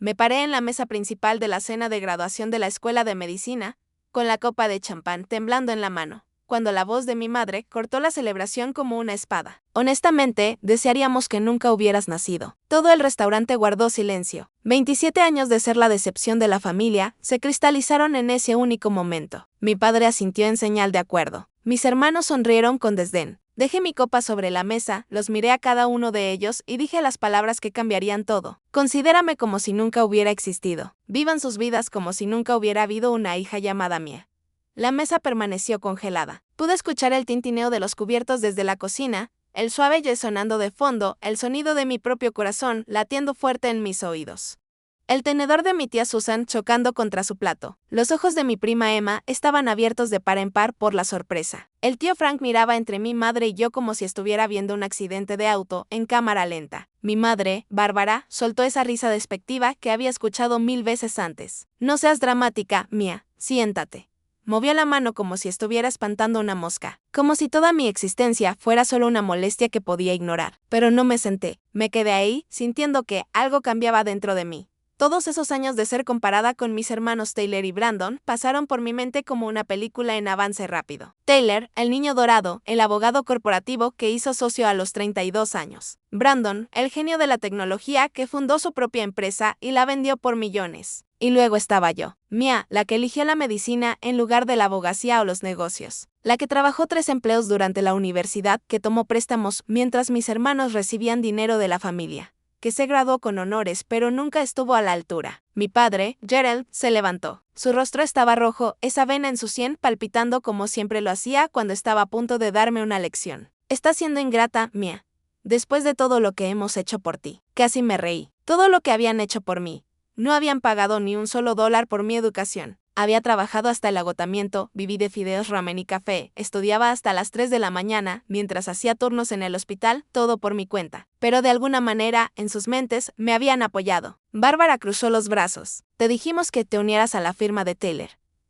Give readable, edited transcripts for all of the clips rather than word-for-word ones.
Me paré en la mesa principal de la cena de graduación de la escuela de medicina, con la copa de champán temblando en la mano, cuando la voz de mi madre cortó la celebración como una espada. Honestamente, desearíamos que nunca hubieras nacido. Todo el restaurante guardó silencio. 27 años de ser la decepción de la familia se cristalizaron en ese único momento. Mi padre asintió en señal de acuerdo. Mis hermanos sonrieron con desdén. Dejé mi copa sobre la mesa, los miré a cada uno de ellos y dije las palabras que cambiarían todo. Considérame como si nunca hubiera existido. Vivan sus vidas como si nunca hubiera habido una hija llamada Mia. La mesa permaneció congelada. Pude escuchar el tintineo de los cubiertos desde la cocina, el suave jazz sonando de fondo, el sonido de mi propio corazón latiendo fuerte en mis oídos. El tenedor de mi tía Susan chocando contra su plato. Los ojos de mi prima Emma estaban abiertos de par en par por la sorpresa. El tío Frank miraba entre mi madre y yo como si estuviera viendo un accidente de auto en cámara lenta. Mi madre, Bárbara, soltó esa risa despectiva que había escuchado 1000 veces antes. No seas dramática, Mia, siéntate. Movió la mano como si estuviera espantando una mosca, como si toda mi existencia fuera solo una molestia que podía ignorar. Pero no me senté, me quedé ahí, sintiendo que algo cambiaba dentro de mí. Todos esos años de ser comparada con mis hermanos Taylor y Brandon pasaron por mi mente como una película en avance rápido. Taylor, el niño dorado, el abogado corporativo que hizo socio a los 32 años. Brandon, el genio de la tecnología que fundó su propia empresa y la vendió por millones. Y luego estaba yo, Mia, la que eligió la medicina en lugar de la abogacía o los negocios. La que trabajó 3 empleos durante la universidad, que tomó préstamos mientras mis hermanos recibían dinero de la familia. Que se graduó con honores pero nunca estuvo a la altura. Mi padre, Gerald, se levantó. Su rostro estaba rojo, esa vena en su sien palpitando como siempre lo hacía cuando estaba a punto de darme una lección. Estás siendo ingrata, Mia. Después de todo lo que hemos hecho por ti. Casi me reí. Todo lo que habían hecho por mí. No habían pagado ni un solo dólar por mi educación. Había trabajado hasta el agotamiento, viví de fideos, ramen y café, estudiaba hasta las 3 de la mañana, mientras hacía turnos en el hospital, todo por mi cuenta. Pero de alguna manera, en sus mentes, me habían apoyado. Bárbara cruzó los brazos. Te dijimos que te unieras a la firma de Taylor.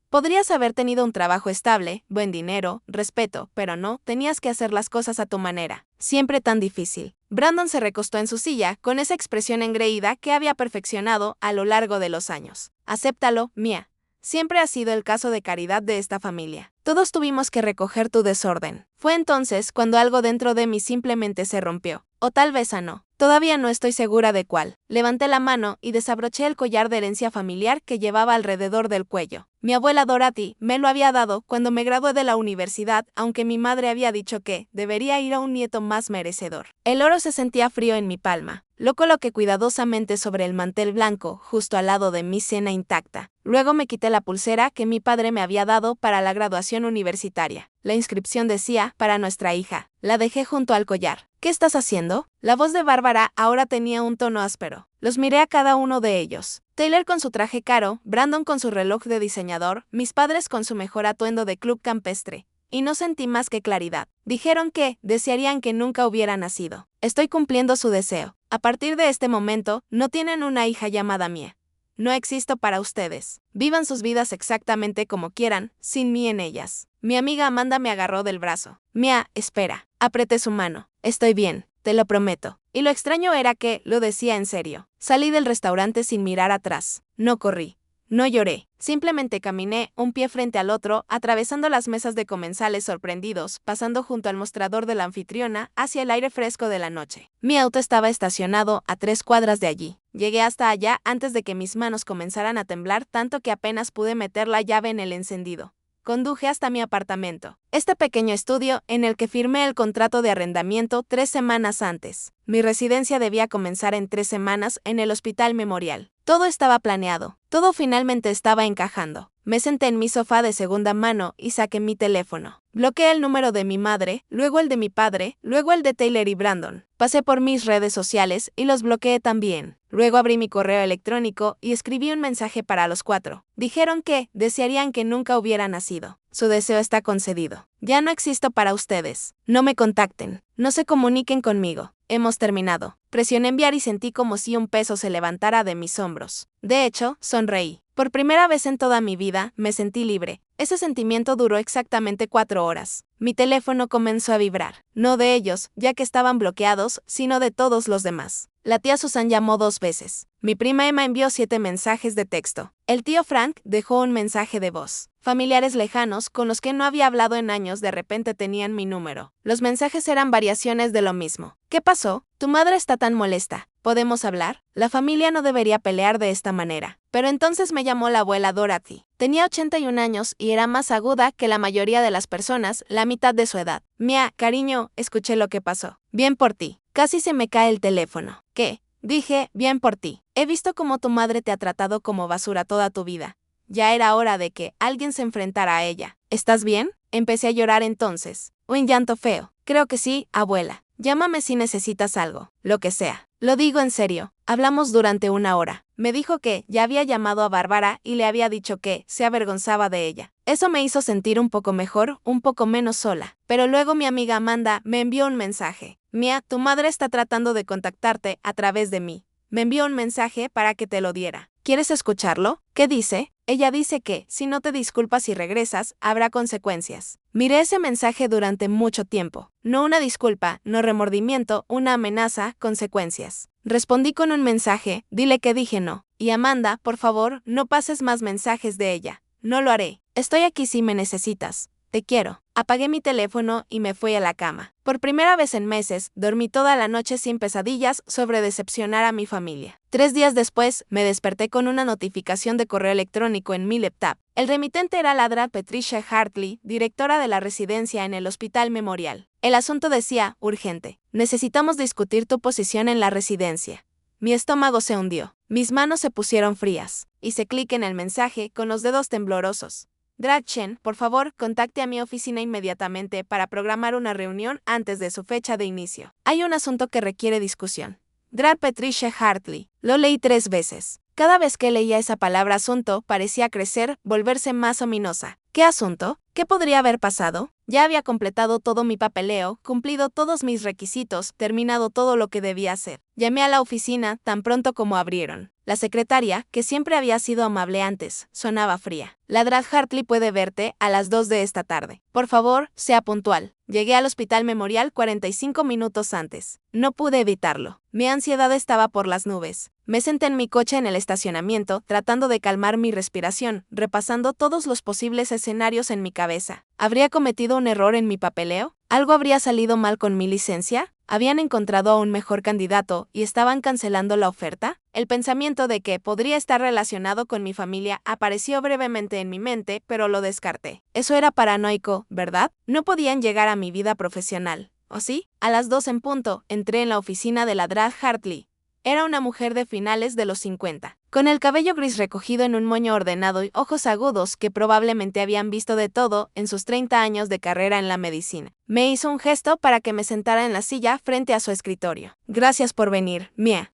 Podrías haber tenido un trabajo estable, buen dinero, respeto, pero no, tenías que hacer las cosas a tu manera. Siempre tan difícil. Brandon se recostó en su silla, con esa expresión engreída que había perfeccionado a lo largo de los años. Acéptalo, Mia. Siempre ha sido el caso de caridad de esta familia. Todos tuvimos que recoger tu desorden. Fue entonces cuando algo dentro de mí simplemente se rompió. O tal vez sanó. Todavía no estoy segura de cuál. Levanté la mano y desabroché el collar de herencia familiar que llevaba alrededor del cuello. Mi abuela Dorothy me lo había dado cuando me gradué de la universidad, aunque mi madre había dicho que debería ir a un nieto más merecedor. El oro se sentía frío en mi palma. Lo coloqué cuidadosamente sobre el mantel blanco, justo al lado de mi cena intacta. Luego me quité la pulsera que mi padre me había dado para la graduación universitaria. La inscripción decía, para nuestra hija. La dejé junto al collar. ¿Qué estás haciendo? La voz de Bárbara ahora tenía un tono áspero. Los miré a cada uno de ellos. Taylor con su traje caro, Brandon con su reloj de diseñador, mis padres con su mejor atuendo de club campestre. Y no sentí más que claridad. Dijeron que desearían que nunca hubiera nacido. Estoy cumpliendo su deseo. A partir de este momento, no tienen una hija llamada Mia. No existo para ustedes. Vivan sus vidas exactamente como quieran, sin mí en ellas. Mi amiga Amanda me agarró del brazo. Mia, espera. Apreté su mano. Estoy bien, te lo prometo. Y lo extraño era que, lo decía en serio. Salí del restaurante sin mirar atrás. No corrí. No lloré, simplemente caminé, un pie frente al otro, atravesando las mesas de comensales sorprendidos, pasando junto al mostrador de la anfitriona, hacia el aire fresco de la noche. Mi auto estaba estacionado a 3 cuadras de allí. Llegué hasta allá antes de que mis manos comenzaran a temblar tanto que apenas pude meter la llave en el encendido. Conduje hasta mi apartamento, este pequeño estudio en el que firmé el contrato de arrendamiento 3 semanas antes. Mi residencia debía comenzar en 3 semanas en el Hospital Memorial. Todo estaba planeado, todo finalmente estaba encajando. Me senté en mi sofá de segunda mano y saqué mi teléfono. Bloqueé el número de mi madre, luego el de mi padre, luego el de Taylor y Brandon. Pasé por mis redes sociales y los bloqueé también. Luego abrí mi correo electrónico y escribí un mensaje para los 4. Dijeron que desearían que nunca hubiera nacido. Su deseo está concedido. Ya no existo para ustedes. No me contacten. No se comuniquen conmigo. Hemos terminado. Presioné enviar y sentí como si un peso se levantara de mis hombros. De hecho, sonreí. Por primera vez en toda mi vida, me sentí libre. Ese sentimiento duró exactamente 4 horas. Mi teléfono comenzó a vibrar. No de ellos, ya que estaban bloqueados, sino de todos los demás. La tía Susan llamó 2 veces. Mi prima Emma envió 7 mensajes de texto. El tío Frank dejó un mensaje de voz. Familiares lejanos con los que no había hablado en años de repente tenían mi número. Los mensajes eran variaciones de lo mismo. ¿Qué pasó? Tu madre está tan molesta. ¿Podemos hablar? La familia no debería pelear de esta manera. Pero entonces me llamó la abuela Dorothy. Tenía 81 años y era más aguda que la mayoría de las personas, la mitad de su edad. Mia, cariño, escuché lo que pasó. Bien por ti. Casi se me cae el teléfono. ¿Qué? Dije, bien por ti. He visto cómo tu madre te ha tratado como basura toda tu vida. Ya era hora de que alguien se enfrentara a ella. ¿Estás bien? Empecé a llorar entonces. Un llanto feo. Creo que sí, abuela. Llámame si necesitas algo. Lo que sea. Lo digo en serio. Hablamos durante 1 hora. Me dijo que ya había llamado a Bárbara y le había dicho que se avergonzaba de ella. Eso me hizo sentir un poco mejor, un poco menos sola. Pero luego mi amiga Amanda me envió un mensaje. Mia, tu madre está tratando de contactarte a través de mí. Me envió un mensaje para que te lo diera. ¿Quieres escucharlo? ¿Qué dice? Ella dice que, si no te disculpas y regresas, habrá consecuencias. Miré ese mensaje durante mucho tiempo. No una disculpa, no remordimiento, una amenaza, consecuencias. Respondí con un mensaje, dile que dije no. Y Amanda, por favor, no pases más mensajes de ella. No lo haré. Estoy aquí si me necesitas. Te quiero. Apagué mi teléfono y me fui a la cama. Por primera vez en meses, dormí toda la noche sin pesadillas sobre decepcionar a mi familia. 3 días después, me desperté con una notificación de correo electrónico en mi laptop. El remitente era la Dra. Patricia Hartley, directora de la residencia en el Hospital Memorial. El asunto decía, urgente. Necesitamos discutir tu posición en la residencia. Mi estómago se hundió. Mis manos se pusieron frías. Hice clic en el mensaje con los dedos temblorosos. Drag Chen, por favor, contacte a mi oficina inmediatamente para programar una reunión antes de su fecha de inicio. Hay un asunto que requiere discusión. Drag Patricia Hartley. Lo leí 3 veces. Cada vez que leía esa palabra asunto, parecía crecer, volverse más ominosa. ¿Qué asunto? ¿Qué podría haber pasado? Ya había completado todo mi papeleo, cumplido todos mis requisitos, terminado todo lo que debía hacer. Llamé a la oficina tan pronto como abrieron. La secretaria, que siempre había sido amable antes, sonaba fría. La Drag Hartley puede verte a las 2 de esta tarde. Por favor, sea puntual. Llegué al Hospital Memorial 45 minutos antes. No pude evitarlo. Mi ansiedad estaba por las nubes. Me senté en mi coche en el estacionamiento, tratando de calmar mi respiración, repasando todos los posibles escenarios en mi cabeza. ¿Habría cometido un error en mi papeleo? ¿Algo habría salido mal con mi licencia? ¿Habían encontrado a un mejor candidato y estaban cancelando la oferta? El pensamiento de que podría estar relacionado con mi familia apareció brevemente en mi mente, pero lo descarté. Eso era paranoico, ¿verdad? No podían llegar a mi vida profesional. ¿O sí? A las 2 en punto, entré en la oficina de la Drag Hartley. Era una mujer de finales de los 50, con el cabello gris recogido en un moño ordenado y ojos agudos que probablemente habían visto de todo en sus 30 años de carrera en la medicina. Me hizo un gesto para que me sentara en la silla frente a su escritorio. Gracias por venir, Mia.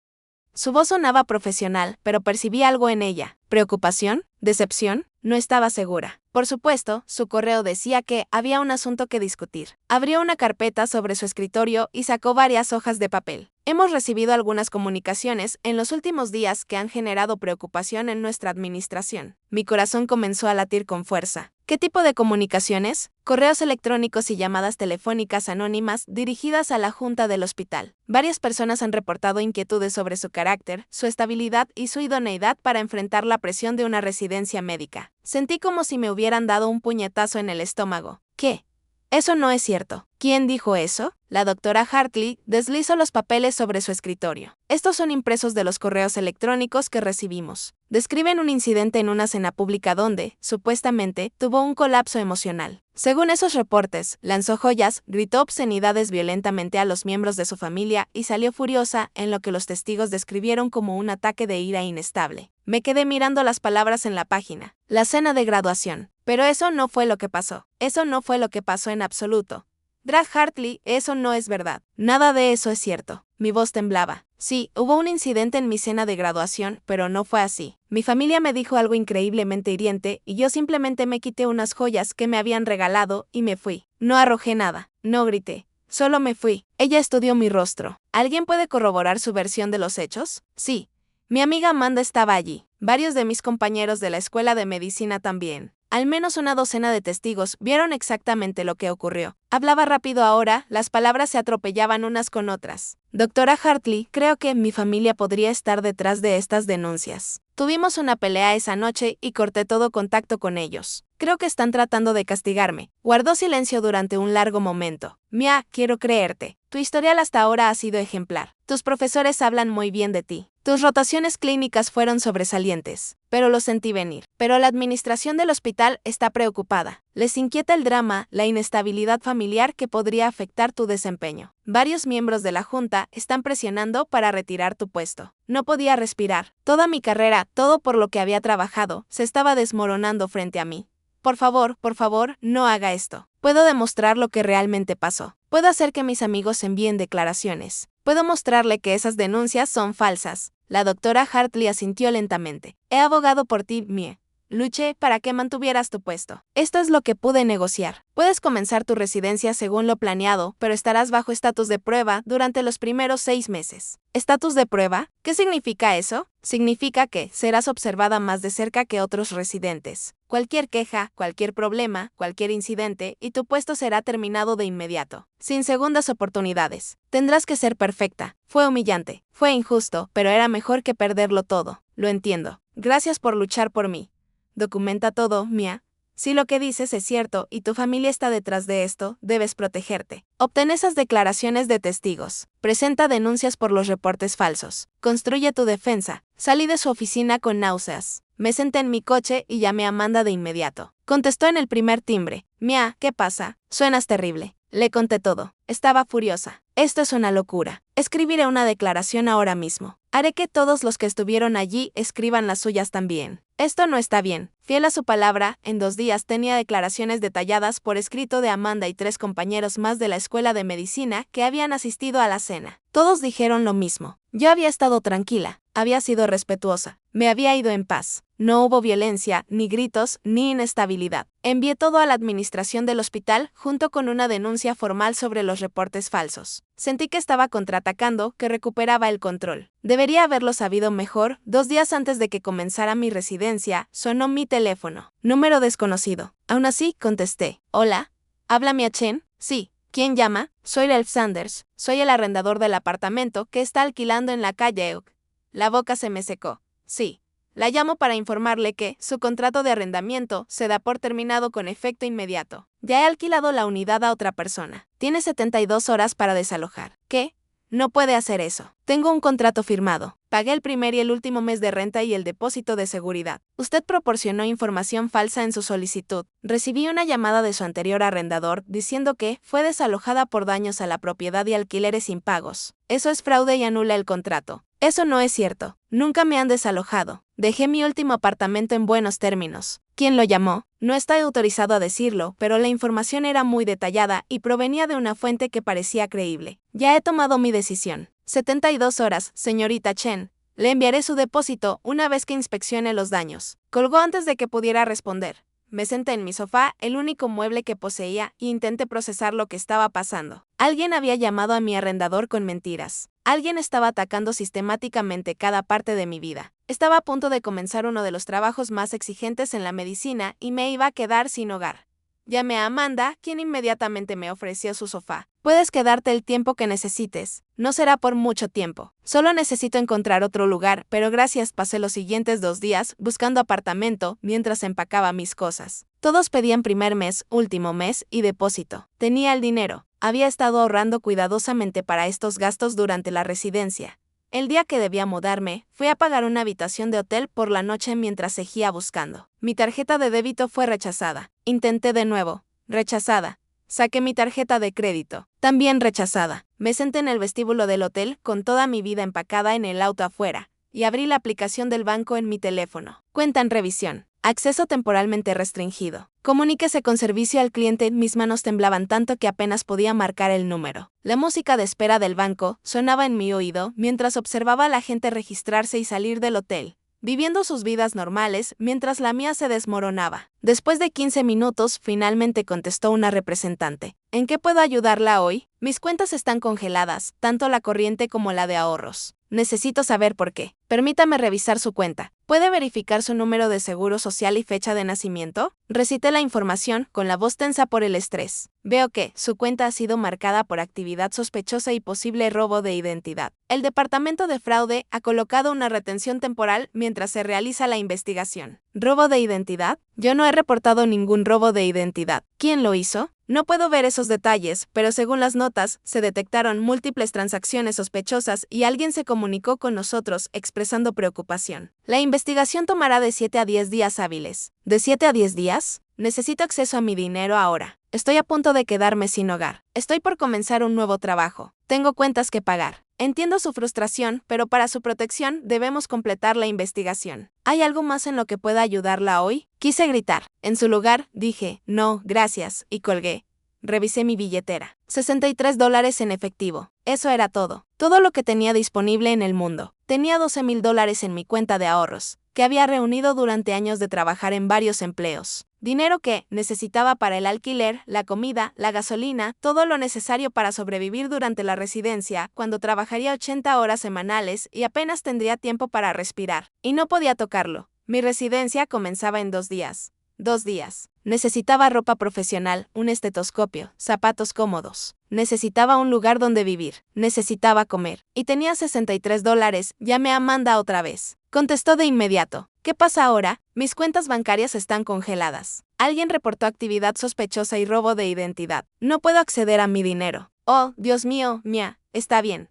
Su voz sonaba profesional, pero percibí algo en ella. ¿Preocupación? ¿Decepción? No estaba segura. Por supuesto, su correo decía que había un asunto que discutir. Abrió una carpeta sobre su escritorio y sacó varias hojas de papel. Hemos recibido algunas comunicaciones en los últimos días que han generado preocupación en nuestra administración. Mi corazón comenzó a latir con fuerza. ¿Qué tipo de comunicaciones? Correos electrónicos y llamadas telefónicas anónimas dirigidas a la junta del hospital. Varias personas han reportado inquietudes sobre su carácter, su estabilidad y su idoneidad para enfrentar la presión de una residencia médica. Sentí como si me hubieran dado un puñetazo en el estómago. ¿Qué? Eso no es cierto. ¿Quién dijo eso? La doctora Hartley deslizó los papeles sobre su escritorio. Estos son impresos de los correos electrónicos que recibimos. Describen un incidente en una cena pública donde, supuestamente, tuvo un colapso emocional. Según esos reportes, lanzó joyas, gritó obscenidades violentamente a los miembros de su familia y salió furiosa en lo que los testigos describieron como un ataque de ira inestable. Me quedé mirando las palabras en la página. La cena de graduación. Pero eso no fue lo que pasó. Eso no fue lo que pasó en absoluto. Drag Hartley, eso no es verdad. Nada de eso es cierto. Mi voz temblaba. Sí, hubo un incidente en mi cena de graduación, pero no fue así. Mi familia me dijo algo increíblemente hiriente y yo simplemente me quité unas joyas que me habían regalado y me fui. No arrojé nada. No grité. Solo me fui. Ella estudió mi rostro. ¿Alguien puede corroborar su versión de los hechos? Sí. Mi amiga Amanda estaba allí. Varios de mis compañeros de la escuela de medicina también. Al menos una docena de testigos vieron exactamente lo que ocurrió. Hablaba rápido ahora, las palabras se atropellaban unas con otras. Doctora Hartley, creo que mi familia podría estar detrás de estas denuncias. Tuvimos una pelea esa noche y corté todo contacto con ellos. Creo que están tratando de castigarme. Guardó silencio durante un largo momento. Mia, quiero creerte. Tu historial hasta ahora ha sido ejemplar. Tus profesores hablan muy bien de ti. Tus rotaciones clínicas fueron sobresalientes, pero lo sentí venir. Pero la administración del hospital está preocupada. Les inquieta el drama, la inestabilidad familiar que podría afectar tu desempeño. Varios miembros de la junta están presionando para retirar tu puesto. No podía respirar. Toda mi carrera, todo por lo que había trabajado, se estaba desmoronando frente a mí. Por favor, no haga esto. Puedo demostrar lo que realmente pasó. Puedo hacer que mis amigos envíen declaraciones. Puedo mostrarle que esas denuncias son falsas. La doctora Hartley asintió lentamente. He abogado por ti, Mie. Luché para que mantuvieras tu puesto. Esto es lo que pude negociar. Puedes comenzar tu residencia según lo planeado, pero estarás bajo estatus de prueba durante los primeros 6 meses. ¿Estatus de prueba? ¿Qué significa eso? Significa que serás observada más de cerca que otros residentes. Cualquier queja, cualquier problema, cualquier incidente, y tu puesto será terminado de inmediato. Sin segundas oportunidades. Tendrás que ser perfecta. Fue humillante, fue injusto, pero era mejor que perderlo todo. Lo entiendo. Gracias por luchar por mí. Documenta todo, Mia. Si lo que dices es cierto y tu familia está detrás de esto, debes protegerte. Obtén esas declaraciones de testigos. Presenta denuncias por los reportes falsos. Construye tu defensa. Salí de su oficina con náuseas. Me senté en mi coche y llamé a Amanda de inmediato. Contestó en el primer timbre. Mia, ¿qué pasa? Suenas terrible. Le conté todo. Estaba furiosa. Esto es una locura. Escribiré una declaración ahora mismo. Haré que todos los que estuvieron allí escriban las suyas también. Esto no está bien. Fiel a su palabra, en 2 días tenía declaraciones detalladas por escrito de Amanda y 3 compañeros más de la escuela de medicina que habían asistido a la cena. Todos dijeron lo mismo. Yo había estado tranquila, había sido respetuosa, me había ido en paz. No hubo violencia, ni gritos, ni inestabilidad. Envié todo a la administración del hospital junto con una denuncia formal sobre los reportes falsos. Sentí que estaba contraatacando, que recuperaba el control. Debería haberlo sabido mejor. 2 días antes de que comenzara mi residencia, sonó mi teléfono. Número desconocido. Aún así, contesté. Hola. ¿Habla Mia Chen? Sí. ¿Quién llama? Soy Ralph Sanders. Soy el arrendador del apartamento que está alquilando en la calle Oak. La boca se me secó. Sí. La llamo para informarle que su contrato de arrendamiento se da por terminado con efecto inmediato. Ya he alquilado la unidad a otra persona. Tiene 72 horas para desalojar. ¿Qué? No puede hacer eso. Tengo un contrato firmado. Pagué el primer y el último mes de renta y el depósito de seguridad. Usted proporcionó información falsa en su solicitud. Recibí una llamada de su anterior arrendador diciendo que fue desalojada por daños a la propiedad y alquileres impagos. Eso es fraude y anula el contrato. Eso no es cierto. Nunca me han desalojado. Dejé mi último apartamento en buenos términos. ¿Quién lo llamó? No está autorizado a decirlo, pero la información era muy detallada y provenía de una fuente que parecía creíble. Ya he tomado mi decisión. 72 horas, señorita Chen. Le enviaré su depósito una vez que inspeccione los daños. Colgó antes de que pudiera responder. Me senté en mi sofá, el único mueble que poseía, e intenté procesar lo que estaba pasando. Alguien había llamado a mi arrendador con mentiras. Alguien estaba atacando sistemáticamente cada parte de mi vida. Estaba a punto de comenzar uno de los trabajos más exigentes en la medicina y me iba a quedar sin hogar. Llamé a Amanda, quien inmediatamente me ofreció su sofá. Puedes quedarte el tiempo que necesites. No será por mucho tiempo. Solo necesito encontrar otro lugar, pero gracias pasé los siguientes 2 días buscando apartamento mientras empacaba mis cosas. Todos pedían primer mes, último mes y depósito. Tenía el dinero. Había estado ahorrando cuidadosamente para estos gastos durante la residencia. El día que debía mudarme, fui a pagar una habitación de hotel por la noche mientras seguía buscando. Mi tarjeta de débito fue rechazada. Intenté de nuevo. Rechazada. Saqué mi tarjeta de crédito. También rechazada. Me senté en el vestíbulo del hotel con toda mi vida empacada en el auto afuera y abrí la aplicación del banco en mi teléfono. Cuenta en revisión. Acceso temporalmente restringido. Comuníquese con servicio al cliente. Mis manos temblaban tanto que apenas podía marcar el número. La música de espera del banco sonaba en mi oído mientras observaba a la gente registrarse y salir del hotel, viviendo sus vidas normales mientras la mía se desmoronaba. Después de 15 minutos, finalmente contestó una representante. ¿En qué puedo ayudarla hoy? Mis cuentas están congeladas, tanto la corriente como la de ahorros. Necesito saber por qué. Permítame revisar su cuenta. ¿Puede verificar su número de seguro social y fecha de nacimiento? Recité la información con la voz tensa por el estrés. Veo que su cuenta ha sido marcada por actividad sospechosa y posible robo de identidad. El departamento de fraude ha colocado una retención temporal mientras se realiza la investigación. ¿Robo de identidad? Yo no he reportado ningún robo de identidad. ¿Quién lo hizo? No puedo ver esos detalles, pero según las notas, se detectaron múltiples transacciones sospechosas y alguien se comunicó con nosotros expresando preocupación. La investigación tomará de 7 a 10 días hábiles. ¿De 7 a 10 días? Necesito acceso a mi dinero ahora. Estoy a punto de quedarme sin hogar. Estoy por comenzar un nuevo trabajo. Tengo cuentas que pagar. Entiendo su frustración, pero para su protección debemos completar la investigación. ¿Hay algo más en lo que pueda ayudarla hoy? Quise gritar. En su lugar, dije, no, gracias, y colgué. Revisé mi billetera. $63 en efectivo. Eso era todo. Todo lo que tenía disponible en el mundo. Tenía $12,000 en mi cuenta de ahorros, que había reunido durante años de trabajar en varios empleos. Dinero que necesitaba para el alquiler, la comida, la gasolina, todo lo necesario para sobrevivir durante la residencia, cuando trabajaría 80 horas semanales y apenas tendría tiempo para respirar. Y no podía tocarlo. Mi residencia comenzaba en 2 días. 2 días. Necesitaba ropa profesional, un estetoscopio, zapatos cómodos. Necesitaba un lugar donde vivir. Necesitaba comer. Y tenía $63. Llamé a Amanda otra vez. Contestó de inmediato. ¿Qué pasa ahora? Mis cuentas bancarias están congeladas. Alguien reportó actividad sospechosa y robo de identidad. No puedo acceder a mi dinero. Oh, Dios mío, Mia. Está bien.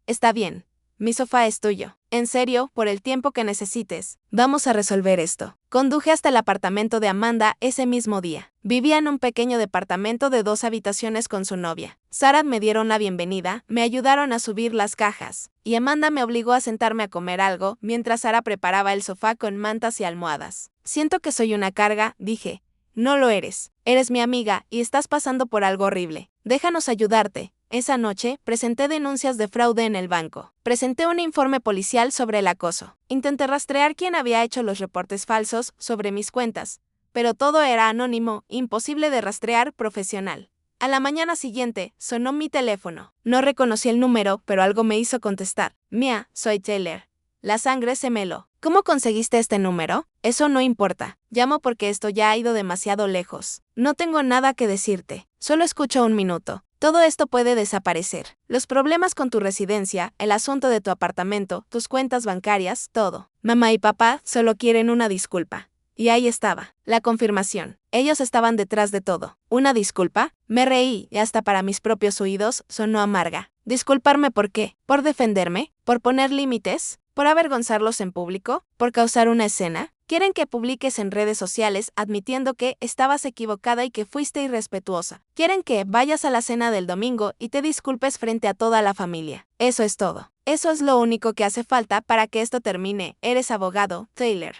Está bien. Mi sofá es tuyo. En serio, por el tiempo que necesites. Vamos a resolver esto. Conduje hasta el apartamento de Amanda ese mismo día. Vivía en un pequeño departamento de 2 habitaciones con su novia. Sarah me dieron la bienvenida, me ayudaron a subir las cajas, y Amanda me obligó a sentarme a comer algo mientras Sarah preparaba el sofá con mantas y almohadas. Siento que soy una carga, dije. No lo eres. Eres mi amiga y estás pasando por algo horrible. Déjanos ayudarte. Esa noche, presenté denuncias de fraude en el banco. Presenté un informe policial sobre el acoso. Intenté rastrear quién había hecho los reportes falsos sobre mis cuentas, pero todo era anónimo, imposible de rastrear, profesional. A la mañana siguiente, sonó mi teléfono. No reconocí el número, pero algo me hizo contestar. Mia, soy Taylor. La sangre se me heló. ¿Cómo conseguiste este número? Eso no importa. Llamo porque esto ya ha ido demasiado lejos. No tengo nada que decirte. Solo escucho un minuto. Todo esto puede desaparecer. Los problemas con tu residencia, el asunto de tu apartamento, tus cuentas bancarias, todo. Mamá y papá solo quieren una disculpa. Y ahí estaba, la confirmación. Ellos estaban detrás de todo. ¿Una disculpa? Me reí y hasta para mis propios oídos sonó amarga. ¿Disculparme por qué? ¿Por defenderme? ¿Por poner límites? ¿Por avergonzarlos en público? ¿Por causar una escena? Quieren que publiques en redes sociales admitiendo que estabas equivocada y que fuiste irrespetuosa. Quieren que vayas a la cena del domingo y te disculpes frente a toda la familia. Eso es todo. Eso es lo único que hace falta para que esto termine. Eres abogado, Taylor.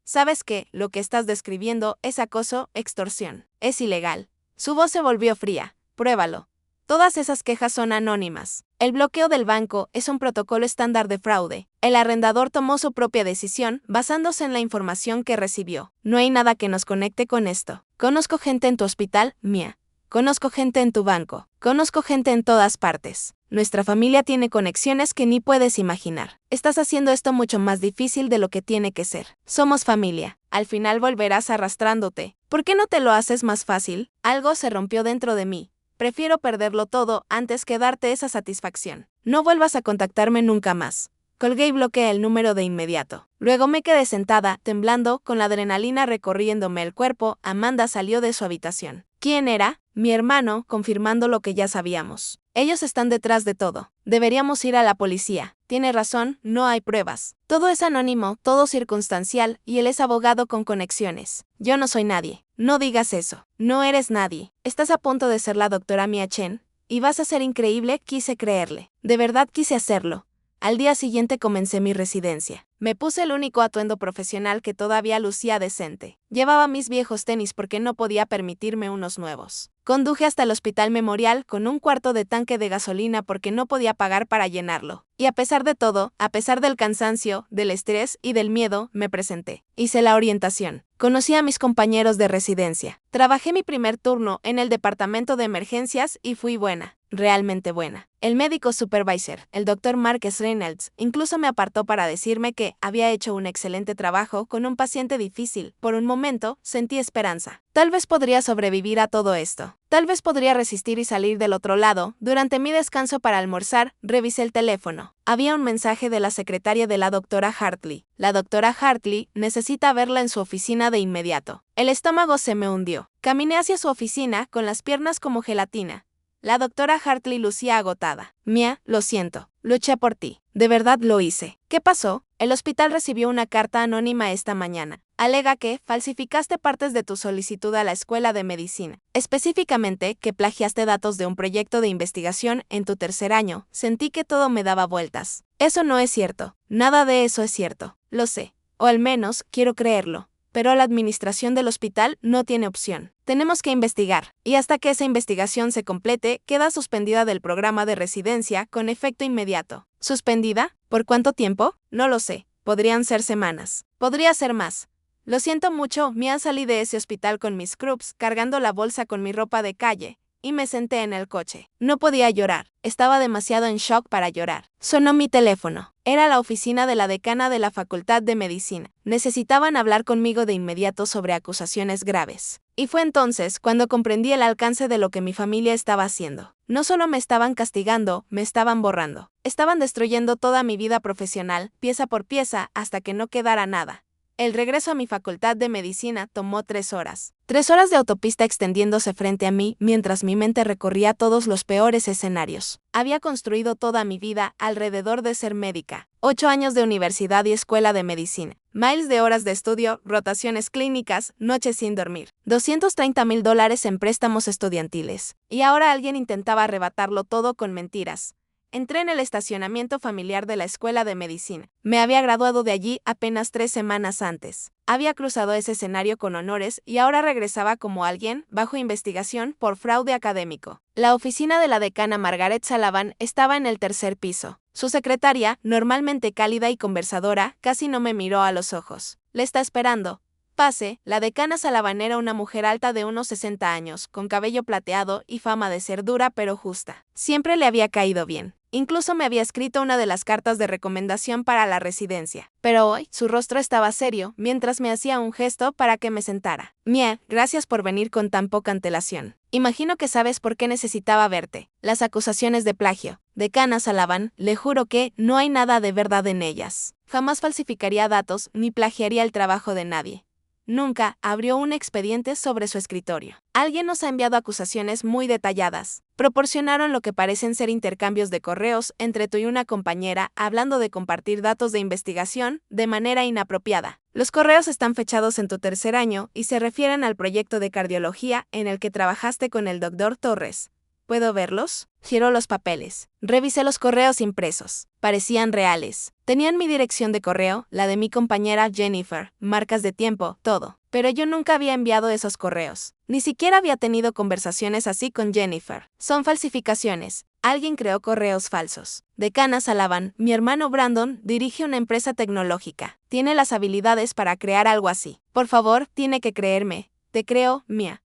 Sabes que lo que estás describiendo es acoso, extorsión. Es ilegal. Su voz se volvió fría. Pruébalo. Todas esas quejas son anónimas. El bloqueo del banco es un protocolo estándar de fraude. El arrendador tomó su propia decisión basándose en la información que recibió. No hay nada que nos conecte con esto. Conozco gente en tu hospital, Mia. Conozco gente en tu banco. Conozco gente en todas partes. Nuestra familia tiene conexiones que ni puedes imaginar. Estás haciendo esto mucho más difícil de lo que tiene que ser. Somos familia. Al final volverás arrastrándote. ¿Por qué no te lo haces más fácil? Algo se rompió dentro de mí. Prefiero perderlo todo antes que darte esa satisfacción. No vuelvas a contactarme nunca más. Colgué y bloqueé el número de inmediato. Luego me quedé sentada, temblando, con la adrenalina recorriéndome el cuerpo. Amanda salió de su habitación. ¿Quién era? Mi hermano, confirmando lo que ya sabíamos. Ellos están detrás de todo. Deberíamos ir a la policía. Tiene razón, no hay pruebas. Todo es anónimo, todo circunstancial, y él es abogado con conexiones. Yo no soy nadie. No digas eso. No eres nadie. Estás a punto de ser la doctora Mia Chen, y vas a ser increíble. Quise creerle. De verdad quise hacerlo. Al día siguiente comencé mi residencia. Me puse el único atuendo profesional que todavía lucía decente. Llevaba mis viejos tenis porque no podía permitirme unos nuevos. Conduje hasta el Hospital Memorial con un cuarto de tanque de gasolina porque no podía pagar para llenarlo. Y a pesar de todo, a pesar del cansancio, del estrés y del miedo, me presenté. Hice la orientación. Conocí a mis compañeros de residencia. Trabajé mi primer turno en el departamento de emergencias y fui buena. Realmente buena. El médico supervisor, el Dr. Marcus Reynolds, incluso me apartó para decirme que había hecho un excelente trabajo con un paciente difícil. Por un momento, sentí esperanza. Tal vez podría sobrevivir a todo esto. Tal vez podría resistir y salir del otro lado. Durante mi descanso para almorzar, revisé el teléfono. Había un mensaje de la secretaria de la doctora Hartley. La doctora Hartley necesita verla en su oficina de inmediato. El estómago se me hundió. Caminé hacia su oficina con las piernas como gelatina. La doctora Hartley lucía agotada. Mia, lo siento. Luché por ti. De verdad lo hice. ¿Qué pasó? El hospital recibió una carta anónima esta mañana. Alega que falsificaste partes de tu solicitud a la escuela de medicina. Específicamente, que plagiaste datos de un proyecto de investigación en tu tercer año. Sentí que todo me daba vueltas. Eso no es cierto. Nada de eso es cierto. Lo sé. O al menos, quiero creerlo. Pero la administración del hospital no tiene opción. Tenemos que investigar, y hasta que esa investigación se complete, queda suspendida del programa de residencia con efecto inmediato. ¿Suspendida? ¿Por cuánto tiempo? No lo sé. Podrían ser semanas. Podría ser más. Lo siento mucho, Mia. Salí de ese hospital con mis scrubs, cargando la bolsa con mi ropa de calle, y me senté en el coche. No podía llorar. Estaba demasiado en shock para llorar. Sonó mi teléfono. Era la oficina de la decana de la Facultad de Medicina. Necesitaban hablar conmigo de inmediato sobre acusaciones graves. Y fue entonces cuando comprendí el alcance de lo que mi familia estaba haciendo. No solo me estaban castigando, me estaban borrando. Estaban destruyendo toda mi vida profesional, pieza por pieza, hasta que no quedara nada. El regreso a mi facultad de medicina tomó 3 horas. 3 horas de autopista extendiéndose frente a mí mientras mi mente recorría todos los peores escenarios. Había construido toda mi vida alrededor de ser médica. 8 años de universidad y escuela de medicina. Miles de horas de estudio, rotaciones clínicas, noches sin dormir. $230,000 en préstamos estudiantiles. Y ahora alguien intentaba arrebatarlo todo con mentiras. Entré en el estacionamiento familiar de la escuela de medicina. Me había graduado de allí apenas 3 semanas antes. Había cruzado ese escenario con honores y ahora regresaba como alguien bajo investigación por fraude académico. La oficina de la decana Margaret Sullivan estaba en el 3er piso. Su secretaria, normalmente cálida y conversadora, casi no me miró a los ojos. Le está esperando. Pase. La decana Sullivan era una mujer alta de unos 60 años, con cabello plateado y fama de ser dura pero justa. Siempre le había caído bien. Incluso me había escrito una de las cartas de recomendación para la residencia. Pero hoy, su rostro estaba serio, mientras me hacía un gesto para que me sentara. Mia, gracias por venir con tan poca antelación. Imagino que sabes por qué necesitaba verte. Las acusaciones de plagio. Decana Sullivan, le juro que no hay nada de verdad en ellas. Jamás falsificaría datos ni plagiaría el trabajo de nadie. Nunca abrió un expediente sobre su escritorio. Alguien nos ha enviado acusaciones muy detalladas. Proporcionaron lo que parecen ser intercambios de correos entre tú y una compañera hablando de compartir datos de investigación de manera inapropiada. Los correos están fechados en tu tercer año y se refieren al proyecto de cardiología en el que trabajaste con el Dr. Torres. ¿Puedo verlos? Giró los papeles. Revisé los correos impresos. Parecían reales. Tenían mi dirección de correo, la de mi compañera Jennifer, marcas de tiempo, todo. Pero yo nunca había enviado esos correos. Ni siquiera había tenido conversaciones así con Jennifer. Son falsificaciones. Alguien creó correos falsos. Decana Sullivan, mi hermano Brandon, dirige una empresa tecnológica. Tiene las habilidades para crear algo así. Por favor, tiene que creerme. Te creo, Mia.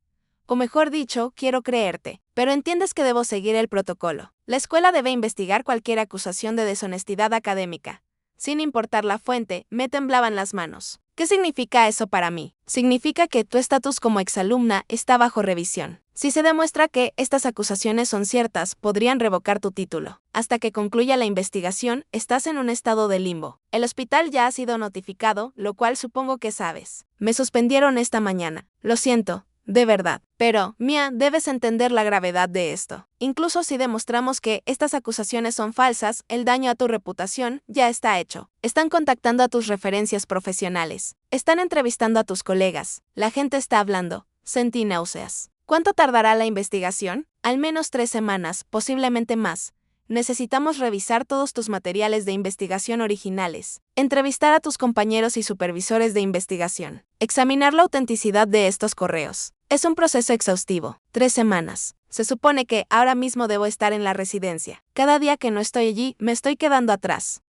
O mejor dicho, quiero creerte. Pero entiendes que debo seguir el protocolo. La escuela debe investigar cualquier acusación de deshonestidad académica. Sin importar la fuente, me temblaban las manos. ¿Qué significa eso para mí? Significa que tu estatus como exalumna está bajo revisión. Si se demuestra que estas acusaciones son ciertas, podrían revocar tu título. Hasta que concluya la investigación, estás en un estado de limbo. El hospital ya ha sido notificado, lo cual supongo que sabes. Me suspendieron esta mañana. Lo siento. De verdad. Pero, Mia, debes entender la gravedad de esto. Incluso si demostramos que estas acusaciones son falsas, el daño a tu reputación ya está hecho. Están contactando a tus referencias profesionales. Están entrevistando a tus colegas. La gente está hablando. Sentí náuseas. ¿Cuánto tardará la investigación? Al menos 3 semanas, posiblemente más. Necesitamos revisar todos tus materiales de investigación originales, entrevistar a tus compañeros y supervisores de investigación, examinar la autenticidad de estos correos. Es un proceso exhaustivo. 3 semanas. Se supone que ahora mismo debo estar en la residencia. Cada día que no estoy allí, me estoy quedando atrás.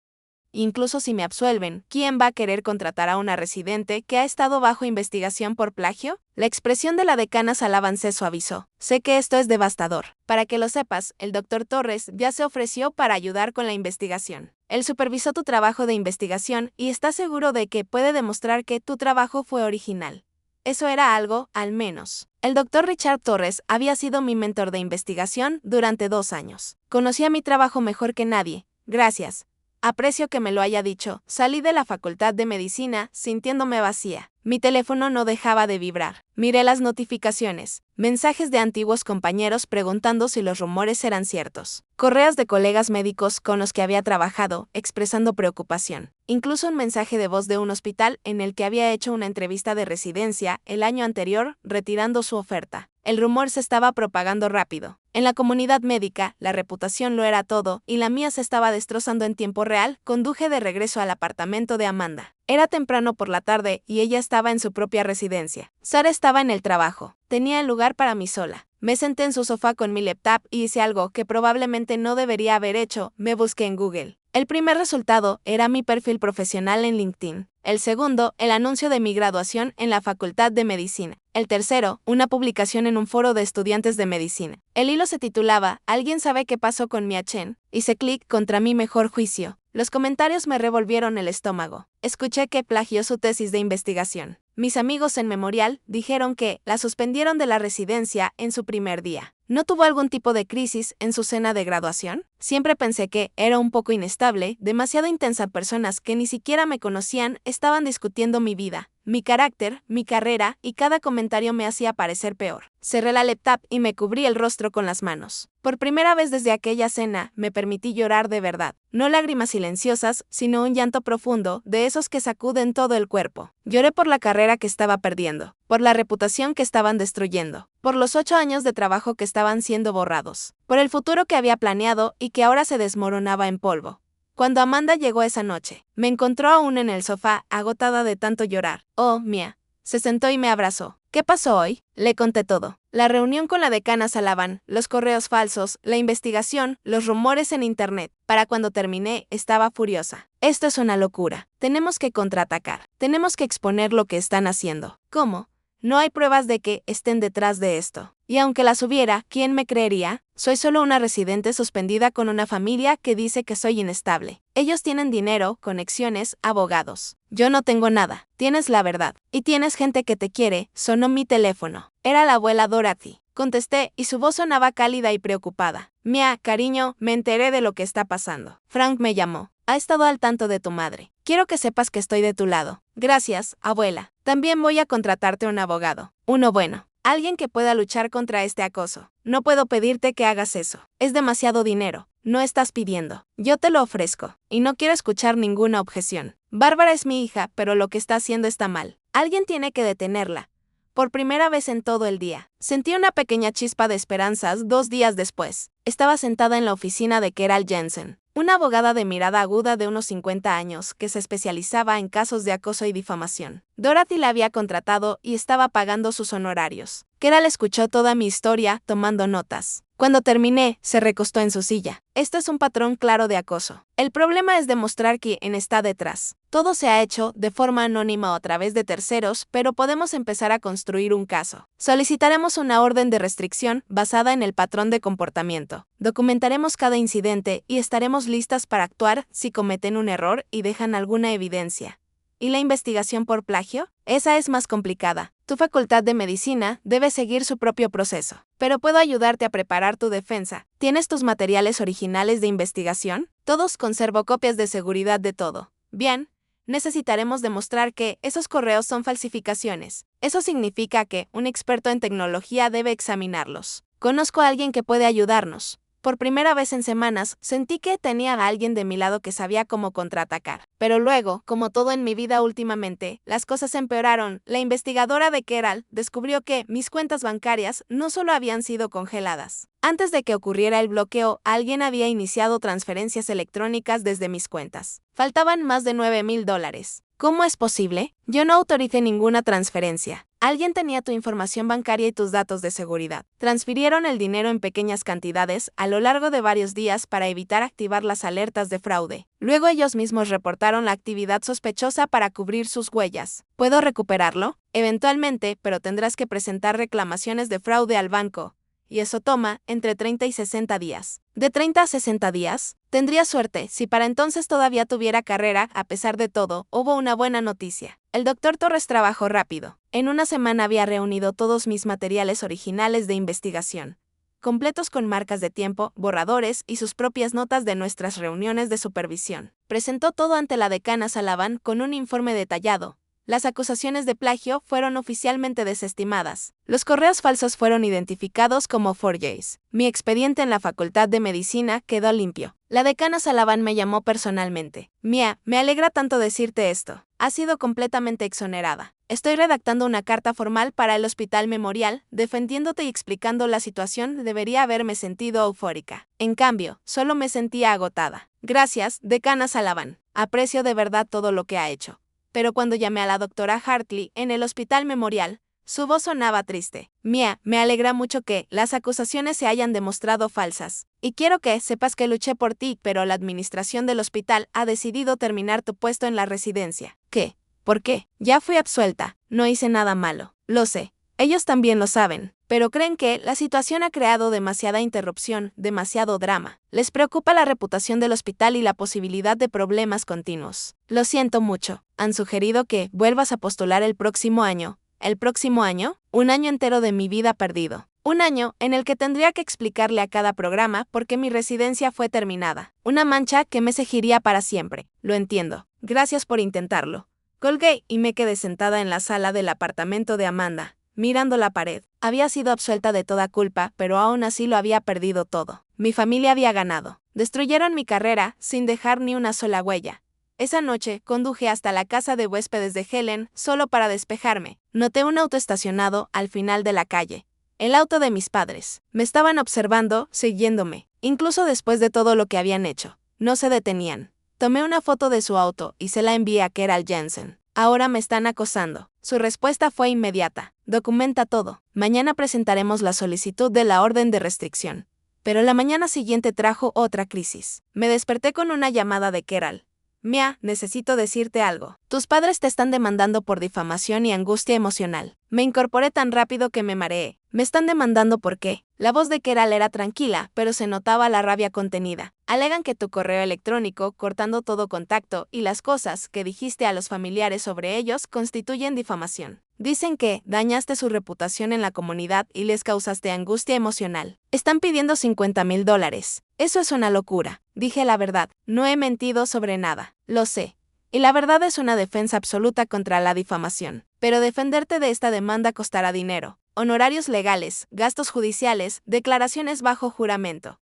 Incluso si me absuelven, ¿quién va a querer contratar a una residente que ha estado bajo investigación por plagio? La expresión de la decana Salavanse suavizó. Sé que esto es devastador. Para que lo sepas, el doctor Torres ya se ofreció para ayudar con la investigación. Él supervisó tu trabajo de investigación y está seguro de que puede demostrar que tu trabajo fue original. Eso era algo, al menos. El doctor Richard Torres había sido mi mentor de investigación durante 2 años. Conocía mi trabajo mejor que nadie. Gracias. Aprecio que me lo haya dicho. Salí de la facultad de medicina sintiéndome vacía. Mi teléfono no dejaba de vibrar. Miré las notificaciones, mensajes de antiguos compañeros preguntando si los rumores eran ciertos, correos de colegas médicos con los que había trabajado, expresando preocupación, incluso un mensaje de voz de un hospital en el que había hecho una entrevista de residencia el año anterior, retirando su oferta. El rumor se estaba propagando rápido. En la comunidad médica, la reputación lo era todo y la mía se estaba destrozando en tiempo real. Conduje de regreso al apartamento de Amanda. Era temprano por la tarde y ella estaba en su propia residencia. Sara estaba en el trabajo. Tenía el lugar para mí sola. Me senté en su sofá con mi laptop y hice algo que probablemente no debería haber hecho. Me busqué en Google. El primer resultado era mi perfil profesional en LinkedIn. El segundo, el anuncio de mi graduación en la Facultad de Medicina. El tercero, una publicación en un foro de estudiantes de medicina. El hilo se titulaba ¿Alguien sabe qué pasó con Mia Chen? Hice clic contra mi mejor juicio. Los comentarios me revolvieron el estómago. Escuché que plagió su tesis de investigación. Mis amigos en Memorial dijeron que la suspendieron de la residencia en su primer día. ¿No tuvo algún tipo de crisis en su cena de graduación? Siempre pensé que era un poco inestable, demasiado intensa. Personas que ni siquiera me conocían estaban discutiendo mi vida, mi carácter, mi carrera, y cada comentario me hacía parecer peor. Cerré la laptop y me cubrí el rostro con las manos. Por primera vez desde aquella cena, me permití llorar de verdad. No lágrimas silenciosas, sino un llanto profundo, de esos que sacuden todo el cuerpo. Lloré por la carrera que estaba perdiendo, por la reputación que estaban destruyendo, por los 8 años de trabajo que estaban siendo borrados, por el futuro que había planeado y que ahora se desmoronaba en polvo. Cuando Amanda llegó esa noche, me encontró aún en el sofá, agotada de tanto llorar. Oh, Mia. Se sentó y me abrazó. ¿Qué pasó hoy? Le conté todo. La reunión con la decana Salavan, los correos falsos, la investigación, los rumores en internet. Para cuando terminé, estaba furiosa. Esto es una locura. Tenemos que contraatacar. Tenemos que exponer lo que están haciendo. ¿Cómo? No hay pruebas de que estén detrás de esto. Y aunque las hubiera, ¿quién me creería? Soy solo una residente suspendida con una familia que dice que soy inestable. Ellos tienen dinero, conexiones, abogados. Yo no tengo nada. Tienes la verdad. Y tienes gente que te quiere. Sonó mi teléfono. Era la abuela Dorothy. Contesté y su voz sonaba cálida y preocupada. Mia, cariño, me enteré de lo que está pasando. Frank me llamó. Ha estado al tanto de tu madre. Quiero que sepas que estoy de tu lado. Gracias, abuela. También voy a contratarte un abogado. Uno bueno. Alguien que pueda luchar contra este acoso. No puedo pedirte que hagas eso. Es demasiado dinero. No estás pidiendo. Yo te lo ofrezco. Y no quiero escuchar ninguna objeción. Bárbara es mi hija, pero lo que está haciendo está mal. Alguien tiene que detenerla. Por primera vez en todo el día, sentí una pequeña chispa de esperanzas 2 días después. Estaba sentada en la oficina de Keral Jensen, una abogada de mirada aguda de unos 50 años que se especializaba en casos de acoso y difamación. Dorothy la había contratado y estaba pagando sus honorarios. Keral escuchó toda mi historia, tomando notas. Cuando terminé, se recostó en su silla. Esto es un patrón claro de acoso. El problema es demostrar quién está detrás. Todo se ha hecho de forma anónima o a través de terceros, pero podemos empezar a construir un caso. Solicitaremos una orden de restricción basada en el patrón de comportamiento. Documentaremos cada incidente y estaremos listas para actuar si cometen un error y dejan alguna evidencia. ¿Y la investigación por plagio? Esa es más complicada. Tu facultad de medicina debe seguir su propio proceso. Pero puedo ayudarte a preparar tu defensa. ¿Tienes tus materiales originales de investigación? Todos. Conservo copias de seguridad de todo. Bien. Necesitaremos demostrar que esos correos son falsificaciones. Eso significa que un experto en tecnología debe examinarlos. Conozco a alguien que puede ayudarnos. Por primera vez en semanas, sentí que tenía a alguien de mi lado que sabía cómo contraatacar. Pero luego, como todo en mi vida últimamente, las cosas empeoraron. La investigadora de Keral descubrió que mis cuentas bancarias no solo habían sido congeladas. Antes de que ocurriera el bloqueo, alguien había iniciado transferencias electrónicas desde mis cuentas. Faltaban más de $9,000. ¿Cómo es posible? Yo no autoricé ninguna transferencia. Alguien tenía tu información bancaria y tus datos de seguridad. Transfirieron el dinero en pequeñas cantidades a lo largo de varios días para evitar activar las alertas de fraude. Luego ellos mismos reportaron la actividad sospechosa para cubrir sus huellas. ¿Puedo recuperarlo? Eventualmente, pero tendrás que presentar reclamaciones de fraude al banco. Y eso toma entre 30 y 60 días. De 30 a 60 días, tendría suerte si para entonces todavía tuviera carrera. A pesar de todo, hubo una buena noticia. El Dr. Torres trabajó rápido. En una semana había reunido todos mis materiales originales de investigación, completos con marcas de tiempo, borradores y sus propias notas de nuestras reuniones de supervisión. Presentó todo ante la decana Sullivan con un informe detallado. Las acusaciones de plagio fueron oficialmente desestimadas. Los correos falsos fueron identificados como forgeries. Mi expediente en la Facultad de Medicina quedó limpio. La decana Sullivan me llamó personalmente. Mia, me alegra tanto decirte esto. Has sido completamente exonerada. Estoy redactando una carta formal para el Hospital Memorial, defendiéndote y explicando la situación. Debería haberme sentido eufórica. En cambio, solo me sentía agotada. Gracias, decana Sullivan. Aprecio de verdad todo lo que ha hecho. Pero cuando llamé a la doctora Hartley en el Hospital Memorial, su voz sonaba triste. Mia, me alegra mucho que las acusaciones se hayan demostrado falsas. Y quiero que sepas que luché por ti, pero la administración del hospital ha decidido terminar tu puesto en la residencia. ¿Qué? ¿Por qué? Ya fui absuelta. No hice nada malo. Lo sé. Ellos también lo saben. Pero creen que la situación ha creado demasiada interrupción, demasiado drama. Les preocupa la reputación del hospital y la posibilidad de problemas continuos. Lo siento mucho. Han sugerido que vuelvas a postular el próximo año. ¿El próximo año? Un año entero de mi vida perdido. Un año en el que tendría que explicarle a cada programa por qué mi residencia fue terminada. Una mancha que me seguiría para siempre. Lo entiendo. Gracias por intentarlo. Colgué y me quedé sentada en la sala del apartamento de Amanda, mirando la pared. Había sido absuelta de toda culpa, pero aún así lo había perdido todo. Mi familia había ganado. Destruyeron mi carrera sin dejar ni una sola huella. Esa noche conduje hasta la casa de huéspedes de Helen solo para despejarme. Noté un auto estacionado al final de la calle. El auto de mis padres. Me estaban observando, siguiéndome. Incluso después de todo lo que habían hecho. No se detenían. Tomé una foto de su auto y se la envié a Carol Jensen. Ahora me están acosando. Su respuesta fue inmediata. Documenta todo. Mañana presentaremos la solicitud de la orden de restricción. Pero la mañana siguiente trajo otra crisis. Me desperté con una llamada de Carol. Mia, necesito decirte algo. Tus padres te están demandando por difamación y angustia emocional. Me incorporé tan rápido que me mareé. Me están demandando por qué. La voz de Carol era tranquila, pero se notaba la rabia contenida. Alegan que tu correo electrónico, cortando todo contacto, y las cosas que dijiste a los familiares sobre ellos constituyen difamación. Dicen que dañaste su reputación en la comunidad y les causaste angustia emocional. Están pidiendo $50,000. Eso es una locura. Dije la verdad. No he mentido sobre nada. Lo sé. Y la verdad es una defensa absoluta contra la difamación. Pero defenderte de esta demanda costará dinero. Honorarios legales, gastos judiciales, declaraciones bajo juramento.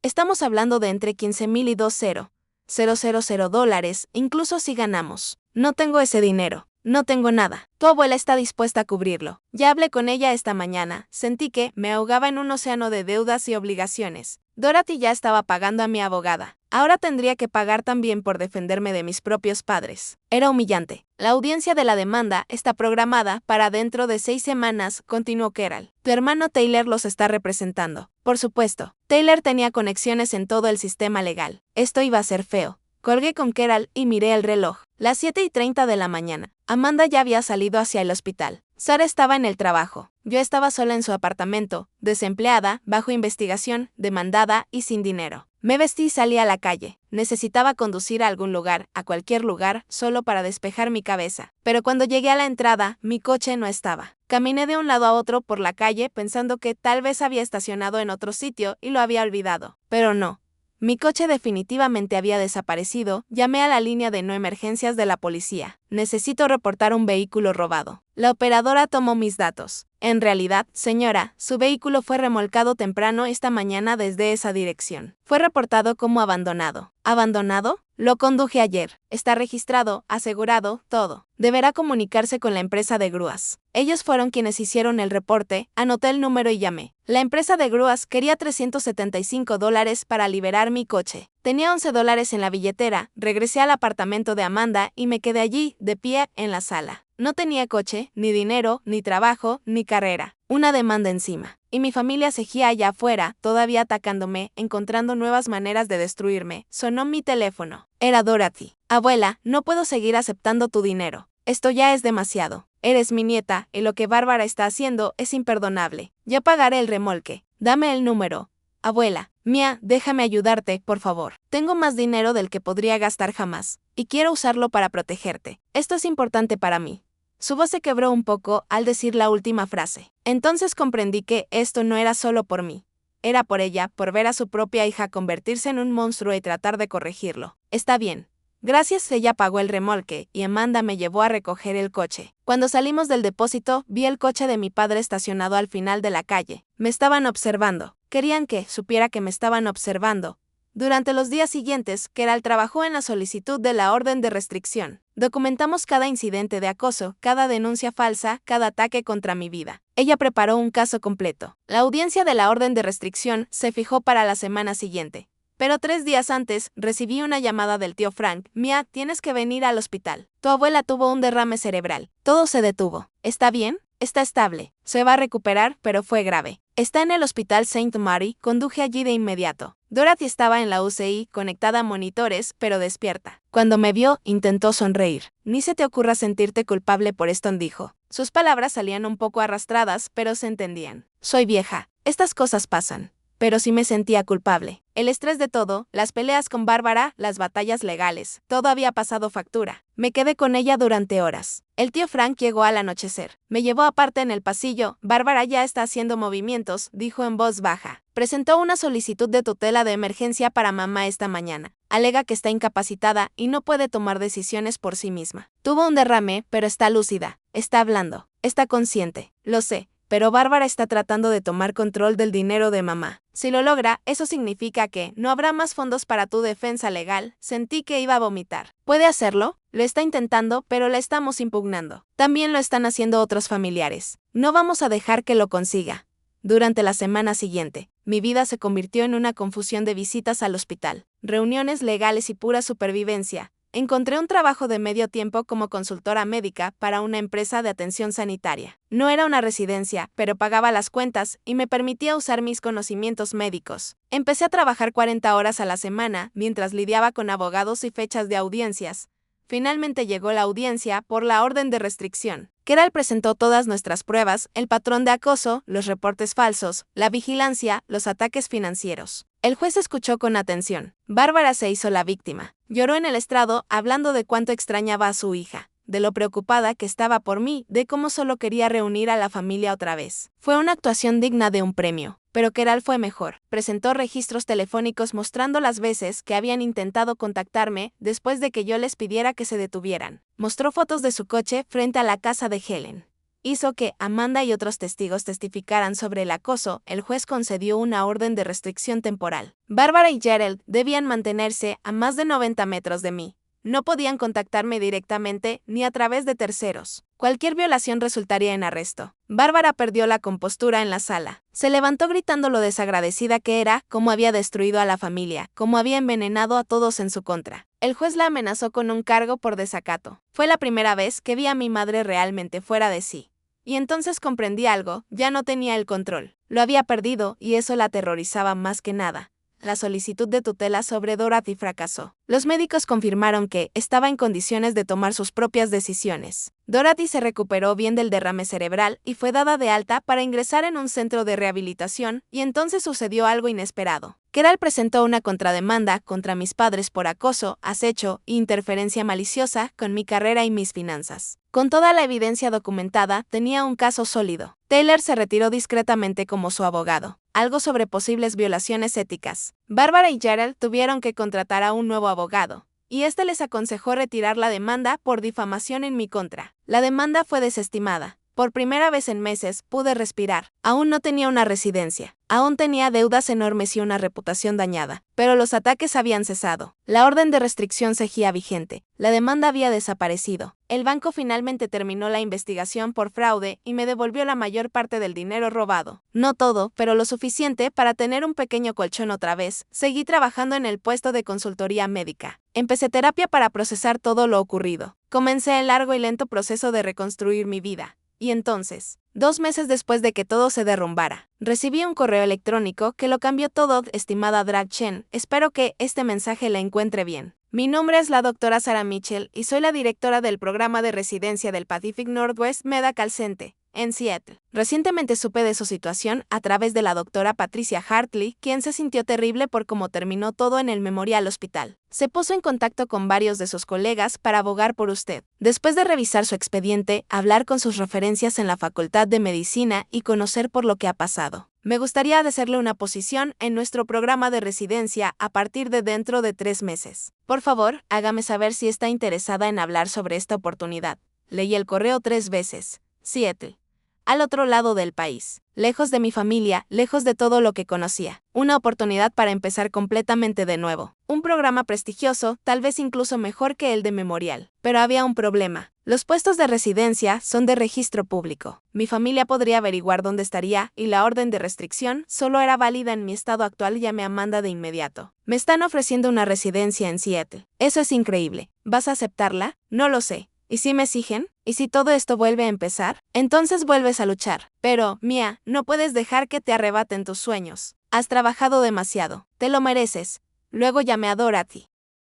Estamos hablando de entre $15,000 y $20,000, incluso si ganamos. No tengo ese dinero. No tengo nada. Tu abuela está dispuesta a cubrirlo. Ya hablé con ella esta mañana. Sentí que me ahogaba en un océano de deudas y obligaciones. Dorothy ya estaba pagando a mi abogada. Ahora tendría que pagar también por defenderme de mis propios padres. Era humillante. La audiencia de la demanda está programada para dentro de 6 semanas, continuó Carol. Tu hermano Taylor los está representando. Por supuesto. Taylor tenía conexiones en todo el sistema legal. Esto iba a ser feo. Colgué con Carol y miré el reloj. Las 7:30 de la mañana. Amanda ya había salido hacia el hospital. Sara estaba en el trabajo. Yo estaba sola en su apartamento, desempleada, bajo investigación, demandada y sin dinero. Me vestí y salí a la calle. Necesitaba conducir a algún lugar, a cualquier lugar, solo para despejar mi cabeza. Pero cuando llegué a la entrada, mi coche no estaba. Caminé de un lado a otro por la calle pensando que tal vez había estacionado en otro sitio y lo había olvidado. Pero no. Mi coche definitivamente había desaparecido. Llamé a la línea de no emergencias de la policía. Necesito reportar un vehículo robado. La operadora tomó mis datos. En realidad, señora, su vehículo fue remolcado temprano esta mañana desde esa dirección. Fue reportado como abandonado. ¿Abandonado? Lo conduje ayer. Está registrado, asegurado, todo. Deberá comunicarse con la empresa de grúas. Ellos fueron quienes hicieron el reporte. Anoté el número y llamé. La empresa de grúas quería $375 para liberar mi coche. Tenía $11 en la billetera. Regresé al apartamento de Amanda y me quedé allí, de pie, en la sala. No tenía coche, ni dinero, ni trabajo, ni carrera. Una demanda encima. Y mi familia seguía allá afuera, todavía atacándome, encontrando nuevas maneras de destruirme. Sonó mi teléfono. Era Dorothy. Abuela, no puedo seguir aceptando tu dinero. Esto ya es demasiado. Eres mi nieta, y lo que Bárbara está haciendo es imperdonable. Ya pagaré el remolque. Dame el número. Abuela, Mía, déjame ayudarte, por favor. Tengo más dinero del que podría gastar jamás, y quiero usarlo para protegerte. Esto es importante para mí. Su voz se quebró un poco al decir la última frase. Entonces comprendí que esto no era solo por mí. Era por ella, por ver a su propia hija convertirse en un monstruo y tratar de corregirlo. Está bien. Gracias, ella pagó el remolque y Amanda me llevó a recoger el coche. Cuando salimos del depósito, vi el coche de mi padre estacionado al final de la calle. Me estaban observando. Querían que supiera que me estaban observando. Durante los días siguientes, Keral trabajó en la solicitud de la orden de restricción. Documentamos cada incidente de acoso, cada denuncia falsa, cada ataque contra mi vida. Ella preparó un caso completo. La audiencia de la orden de restricción se fijó para la semana siguiente. Pero 3 días antes, recibí una llamada del tío Frank. Mía, tienes que venir al hospital. Tu abuela tuvo un derrame cerebral. Todo se detuvo. ¿Está bien? Está estable. Se va a recuperar, pero fue grave. Está en el hospital St. Mary, conduje allí de inmediato. Dorothy estaba en la UCI, conectada a monitores, pero despierta. Cuando me vio, intentó sonreír. Ni se te ocurra sentirte culpable por esto, dijo. Sus palabras salían un poco arrastradas, pero se entendían. Soy vieja. Estas cosas pasan. Pero sí me sentía culpable. El estrés de todo, las peleas con Bárbara, las batallas legales, todo había pasado factura. Me quedé con ella durante horas. El tío Frank llegó al anochecer. Me llevó aparte en el pasillo. Bárbara ya está haciendo movimientos, dijo en voz baja. Presentó una solicitud de tutela de emergencia para mamá esta mañana. Alega que está incapacitada y no puede tomar decisiones por sí misma. Tuvo un derrame, pero está lúcida. Está hablando. Está consciente. Lo sé. Pero Bárbara está tratando de tomar control del dinero de mamá. Si lo logra, eso significa que no habrá más fondos para tu defensa legal. Sentí que iba a vomitar. ¿Puede hacerlo? Lo está intentando, pero la estamos impugnando. También lo están haciendo otros familiares. No vamos a dejar que lo consiga. Durante la semana siguiente, mi vida se convirtió en una confusión de visitas al hospital, reuniones legales y pura supervivencia. Encontré un trabajo de medio tiempo como consultora médica para una empresa de atención sanitaria. No era una residencia, pero pagaba las cuentas y me permitía usar mis conocimientos médicos. Empecé a trabajar 40 horas a la semana mientras lidiaba con abogados y fechas de audiencias. Finalmente llegó la audiencia por la orden de restricción. Keral presentó todas nuestras pruebas, el patrón de acoso, los reportes falsos, la vigilancia, los ataques financieros. El juez escuchó con atención. Bárbara se hizo la víctima. Lloró en el estrado, hablando de cuánto extrañaba a su hija, de lo preocupada que estaba por mí, de cómo solo quería reunir a la familia otra vez. Fue una actuación digna de un premio. Pero Keral fue mejor. Presentó registros telefónicos mostrando las veces que habían intentado contactarme después de que yo les pidiera que se detuvieran. Mostró fotos de su coche frente a la casa de Helen. Hizo que Amanda y otros testigos testificaran sobre el acoso. El juez concedió una orden de restricción temporal. Bárbara y Gerald debían mantenerse a más de 90 metros de mí. No podían contactarme directamente ni a través de terceros. Cualquier violación resultaría en arresto. Bárbara perdió la compostura en la sala. Se levantó gritando lo desagradecida que era, cómo había destruido a la familia, cómo había envenenado a todos en su contra. El juez la amenazó con un cargo por desacato. Fue la primera vez que vi a mi madre realmente fuera de sí. Y entonces comprendí algo, ya no tenía el control. Lo había perdido y eso la aterrorizaba más que nada. La solicitud de tutela sobre Dorothy fracasó. Los médicos confirmaron que estaba en condiciones de tomar sus propias decisiones. Dorothy se recuperó bien del derrame cerebral y fue dada de alta para ingresar en un centro de rehabilitación, y entonces sucedió algo inesperado. Keral presentó una contrademanda contra mis padres por acoso, acecho e interferencia maliciosa con mi carrera y mis finanzas. Con toda la evidencia documentada, tenía un caso sólido. Taylor se retiró discretamente como su abogado. Algo sobre posibles violaciones éticas. Bárbara y Gerald tuvieron que contratar a un nuevo abogado, y este les aconsejó retirar la demanda por difamación en mi contra. La demanda fue desestimada. Por primera vez en meses pude respirar. Aún no tenía una residencia. Aún tenía deudas enormes y una reputación dañada. Pero los ataques habían cesado. La orden de restricción seguía vigente. La demanda había desaparecido. El banco finalmente terminó la investigación por fraude y me devolvió la mayor parte del dinero robado. No todo, pero lo suficiente para tener un pequeño colchón otra vez. Seguí trabajando en el puesto de consultoría médica. Empecé terapia para procesar todo lo ocurrido. Comencé el largo y lento proceso de reconstruir mi vida. Y entonces, 2 meses después de que todo se derrumbara, recibí un correo electrónico que lo cambió todo. Estimada Drag Chen, espero que este mensaje la encuentre bien. Mi nombre es la doctora Sarah Mitchell y soy la directora del programa de residencia del Pacific Northwest Medical Center en Seattle. Recientemente supe de su situación a través de la doctora Patricia Hartley, quien se sintió terrible por cómo terminó todo en el Memorial Hospital. Se puso en contacto con varios de sus colegas para abogar por usted. Después de revisar su expediente, hablar con sus referencias en la Facultad de Medicina y conocer por lo que ha pasado, me gustaría hacerle una posición en nuestro programa de residencia a partir de dentro de 3 meses. Por favor, hágame saber si está interesada en hablar sobre esta oportunidad. Leí el correo 3 veces. Seattle. Al otro lado del país, lejos de mi familia, lejos de todo lo que conocía. Una oportunidad para empezar completamente de nuevo. Un programa prestigioso, tal vez incluso mejor que el de Memorial. Pero había un problema. Los puestos de residencia son de registro público. Mi familia podría averiguar dónde estaría y la orden de restricción solo era válida en mi estado actual. Llamé a Amanda de inmediato. Me están ofreciendo una residencia en Seattle. Eso es increíble. ¿Vas a aceptarla? No lo sé. ¿Y si me exigen? ¿Y si todo esto vuelve a empezar? Entonces vuelves a luchar. Pero, Mia, no puedes dejar que te arrebaten tus sueños. Has trabajado demasiado. Te lo mereces. Luego llamé a Dorothy.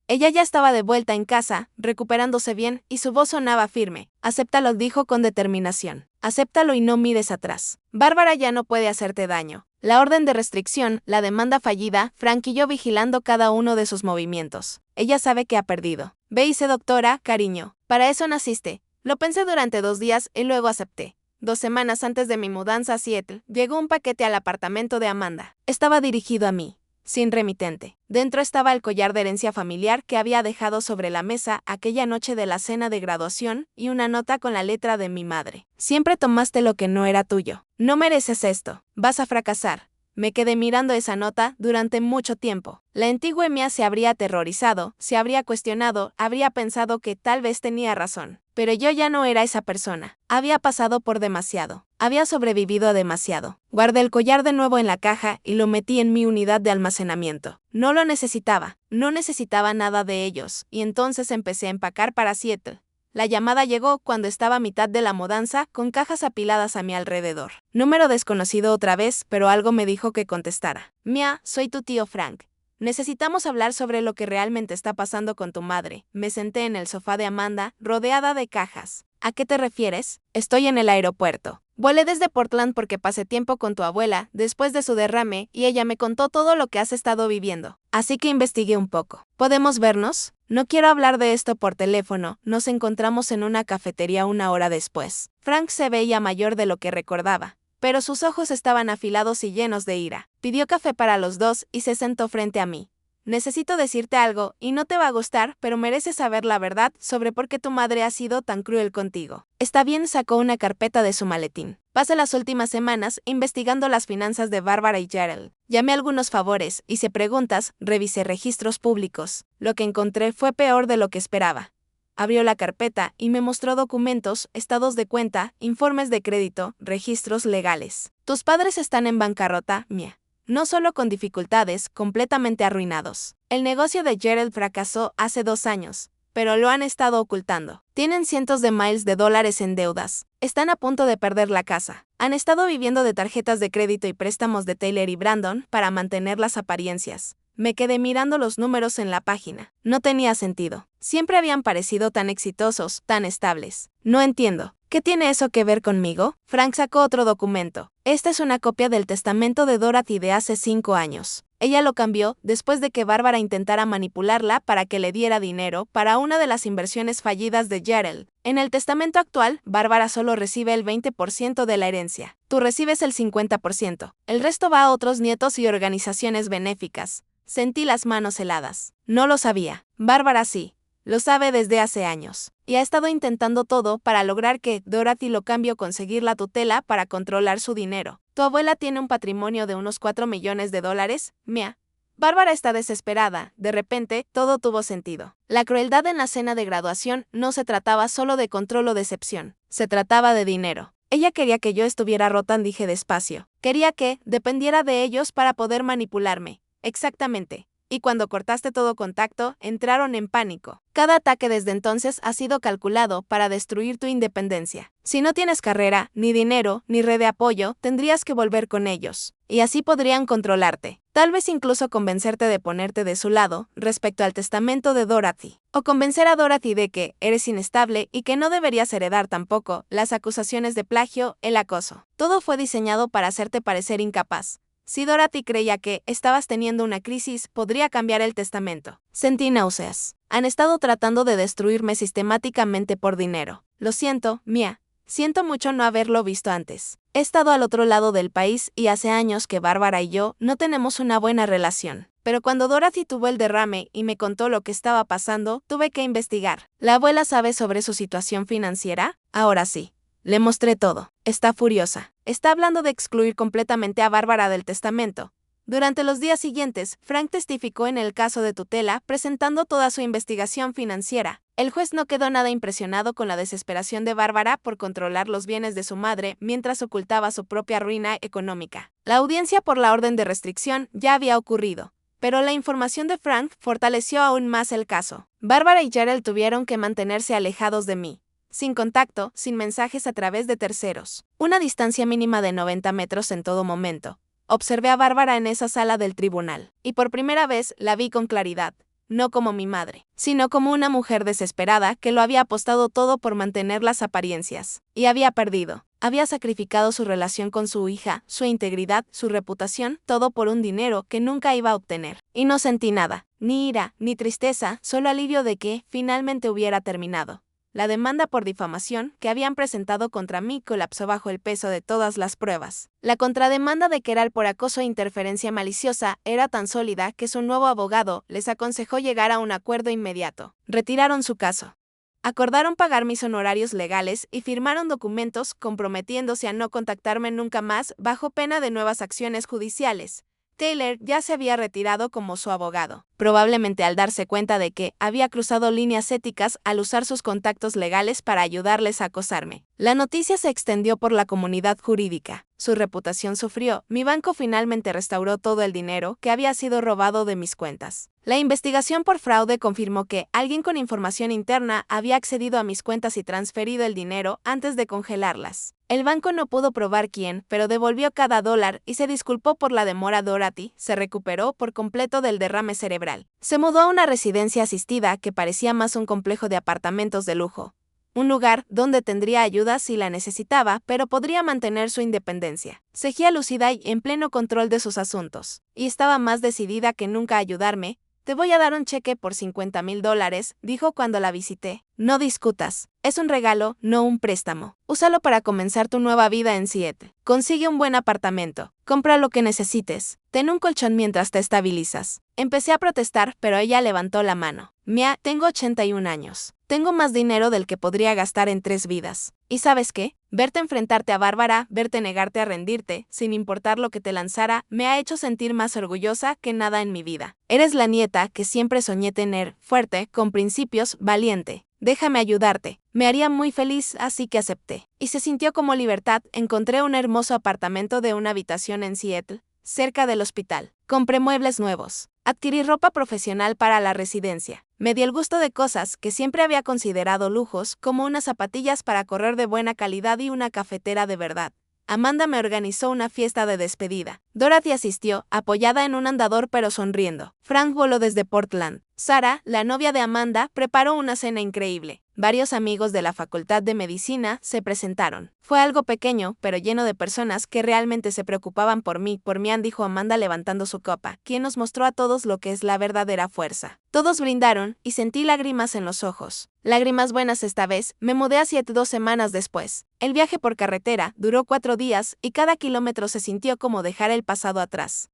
Ella ya estaba de vuelta en casa, recuperándose bien, y su voz sonaba firme. Acéptalo, dijo con determinación. Acéptalo y no mires atrás. Bárbara ya no puede hacerte daño. La orden de restricción, la demanda fallida, Frank y yo vigilando cada uno de sus movimientos. Ella sabe que ha perdido. Ve y sé doctora, cariño. Para eso naciste. Lo pensé durante 2 días y luego acepté. 2 semanas antes de mi mudanza a Seattle, llegó un paquete al apartamento de Amanda. Estaba dirigido a mí, sin remitente. Dentro estaba el collar de herencia familiar que había dejado sobre la mesa aquella noche de la cena de graduación y una nota con la letra de mi madre. Siempre tomaste lo que no era tuyo. No mereces esto. Vas a fracasar. Me quedé mirando esa nota durante mucho tiempo. La antigua Mia se habría aterrorizado, se habría cuestionado, habría pensado que tal vez tenía razón. Pero yo ya no era esa persona. Había pasado por demasiado. Había sobrevivido a demasiado. Guardé el collar de nuevo en la caja y lo metí en mi unidad de almacenamiento. No lo necesitaba. No necesitaba nada de ellos. Y entonces empecé a empacar para Seattle. La llamada llegó cuando estaba a mitad de la mudanza, con cajas apiladas a mi alrededor. Número desconocido otra vez, pero algo me dijo que contestara. Mia, soy tu tío Frank. Necesitamos hablar sobre lo que realmente está pasando con tu madre. Me senté en el sofá de Amanda, rodeada de cajas. ¿A qué te refieres? Estoy en el aeropuerto. Volé desde Portland porque pasé tiempo con tu abuela después de su derrame y ella me contó todo lo que has estado viviendo. Así que investigué un poco. ¿Podemos vernos? No quiero hablar de esto por teléfono. Nos encontramos en una cafetería 1 hora después. Frank se veía mayor de lo que recordaba, pero sus ojos estaban afilados y llenos de ira. Pidió café para los dos y se sentó frente a mí. Necesito decirte algo, y no te va a gustar, pero mereces saber la verdad sobre por qué tu madre ha sido tan cruel contigo. Está bien, sacó una carpeta de su maletín. Pasé las últimas semanas investigando las finanzas de Bárbara y Gerald. Llamé a algunos favores, hice preguntas, revisé registros públicos. Lo que encontré fue peor de lo que esperaba. Abrió la carpeta y me mostró documentos, estados de cuenta, informes de crédito, registros legales. Tus padres están en bancarrota, Mia. No solo con dificultades, completamente arruinados. El negocio de Gerald fracasó hace 2 años, pero lo han estado ocultando. Tienen cientos de miles de dólares en deudas. Están a punto de perder la casa. Han estado viviendo de tarjetas de crédito y préstamos de Taylor y Brandon para mantener las apariencias. Me quedé mirando los números en la página. No tenía sentido. Siempre habían parecido tan exitosos, tan estables. No entiendo. ¿Qué tiene eso que ver conmigo? Frank sacó otro documento. Esta es una copia del testamento de Dorothy de hace 5 años. Ella lo cambió después de que Bárbara intentara manipularla para que le diera dinero para una de las inversiones fallidas de Gerald. En el testamento actual, Bárbara solo recibe el 20% de la herencia. Tú recibes el 50%. El resto va a otros nietos y organizaciones benéficas. Sentí las manos heladas. No lo sabía. Bárbara sí. Lo sabe desde hace años. Y ha estado intentando todo para lograr que Dorothy lo cambie o conseguir la tutela para controlar su dinero. Tu abuela tiene un patrimonio de unos 4 millones de dólares, Mia. Bárbara está desesperada. De repente, todo tuvo sentido. La crueldad en la cena de graduación no se trataba solo de control o decepción. Se trataba de dinero. Ella quería que yo estuviera rota, dije despacio. Quería que dependiera de ellos para poder manipularme. Exactamente. Y cuando cortaste todo contacto, entraron en pánico. Cada ataque desde entonces ha sido calculado para destruir tu independencia. Si no tienes carrera, ni dinero, ni red de apoyo, tendrías que volver con ellos. Y así podrían controlarte. Tal vez incluso convencerte de ponerte de su lado respecto al testamento de Dorothy. O convencer a Dorothy de que eres inestable y que no deberías heredar tampoco las acusaciones de plagio, el acoso. Todo fue diseñado para hacerte parecer incapaz. Si Dorothy creía que estabas teniendo una crisis, podría cambiar el testamento. Sentí náuseas. Han estado tratando de destruirme sistemáticamente por dinero. Lo siento, Mia. Siento mucho no haberlo visto antes. He estado al otro lado del país y hace años que Bárbara y yo no tenemos una buena relación. Pero cuando Dorothy tuvo el derrame y me contó lo que estaba pasando, tuve que investigar. ¿La abuela sabe sobre su situación financiera? Ahora sí. Le mostré todo. Está furiosa. Está hablando de excluir completamente a Bárbara del testamento. Durante los días siguientes, Frank testificó en el caso de tutela, presentando toda su investigación financiera. El juez no quedó nada impresionado con la desesperación de Bárbara por controlar los bienes de su madre mientras ocultaba su propia ruina económica. La audiencia por la orden de restricción ya había ocurrido, pero la información de Frank fortaleció aún más el caso. Bárbara y Gerald tuvieron que mantenerse alejados de mí. Sin contacto, sin mensajes a través de terceros. Una distancia mínima de 90 metros en todo momento. Observé a Bárbara en esa sala del tribunal, y por primera vez la vi con claridad. No como mi madre, sino como una mujer desesperada que lo había apostado todo por mantener las apariencias. Y había perdido. Había sacrificado su relación con su hija, su integridad, su reputación, todo por un dinero que nunca iba a obtener. Y no sentí nada, ni ira, ni tristeza, solo alivio de que, finalmente hubiera terminado. La demanda por difamación que habían presentado contra mí colapsó bajo el peso de todas las pruebas. La contrademanda de Keral por acoso e interferencia maliciosa era tan sólida que su nuevo abogado les aconsejó llegar a un acuerdo inmediato. Retiraron su caso. Acordaron pagar mis honorarios legales y firmaron documentos comprometiéndose a no contactarme nunca más bajo pena de nuevas acciones judiciales. Taylor ya se había retirado como su abogado, probablemente al darse cuenta de que había cruzado líneas éticas al usar sus contactos legales para ayudarles a acosarme. La noticia se extendió por la comunidad jurídica. Su reputación sufrió. Mi banco finalmente restauró todo el dinero que había sido robado de mis cuentas. La investigación por fraude confirmó que alguien con información interna había accedido a mis cuentas y transferido el dinero antes de congelarlas. El banco no pudo probar quién, pero devolvió cada dólar y se disculpó por la demora. Dorothy se recuperó por completo del derrame cerebral. Se mudó a una residencia asistida que parecía más un complejo de apartamentos de lujo. Un lugar donde tendría ayuda si la necesitaba, pero podría mantener su independencia. Seguía lúcida y en pleno control de sus asuntos. Y estaba más decidida que nunca a ayudarme. Te voy a dar un cheque por $50,000, dijo cuando la visité. No discutas. Es un regalo, no un préstamo. Úsalo para comenzar tu nueva vida en Seattle. Consigue un buen apartamento. Compra lo que necesites. Ten un colchón mientras te estabilizas. Empecé a protestar, pero ella levantó la mano. Mia, tengo 81 años. Tengo más dinero del que podría gastar en 3 vidas. ¿Y sabes qué? Verte enfrentarte a Bárbara, verte negarte a rendirte, sin importar lo que te lanzara, me ha hecho sentir más orgullosa que nada en mi vida. Eres la nieta que siempre soñé tener, fuerte, con principios, valiente. Déjame ayudarte. Me haría muy feliz, así que acepté. Y se sintió como libertad. Encontré un hermoso apartamento de una habitación en Seattle, cerca del hospital. Compré muebles nuevos. Adquirí ropa profesional para la residencia. Me di el gusto de cosas que siempre había considerado lujos, como unas zapatillas para correr de buena calidad y una cafetera de verdad. Amanda me organizó una fiesta de despedida. Dorothy asistió, apoyada en un andador pero sonriendo. Frank voló desde Portland. Sarah, la novia de Amanda, preparó una cena increíble. Varios amigos de la Facultad de Medicina se presentaron. Fue algo pequeño, pero lleno de personas que realmente se preocupaban por mí, dijo Amanda levantando su copa, quien nos mostró a todos lo que es la verdadera fuerza. Todos brindaron, y sentí lágrimas en los ojos. Lágrimas buenas esta vez. Me mudé a Seattle 2 semanas después. El viaje por carretera duró 4 días, y cada kilómetro se sintió como dejar el pasado atrás.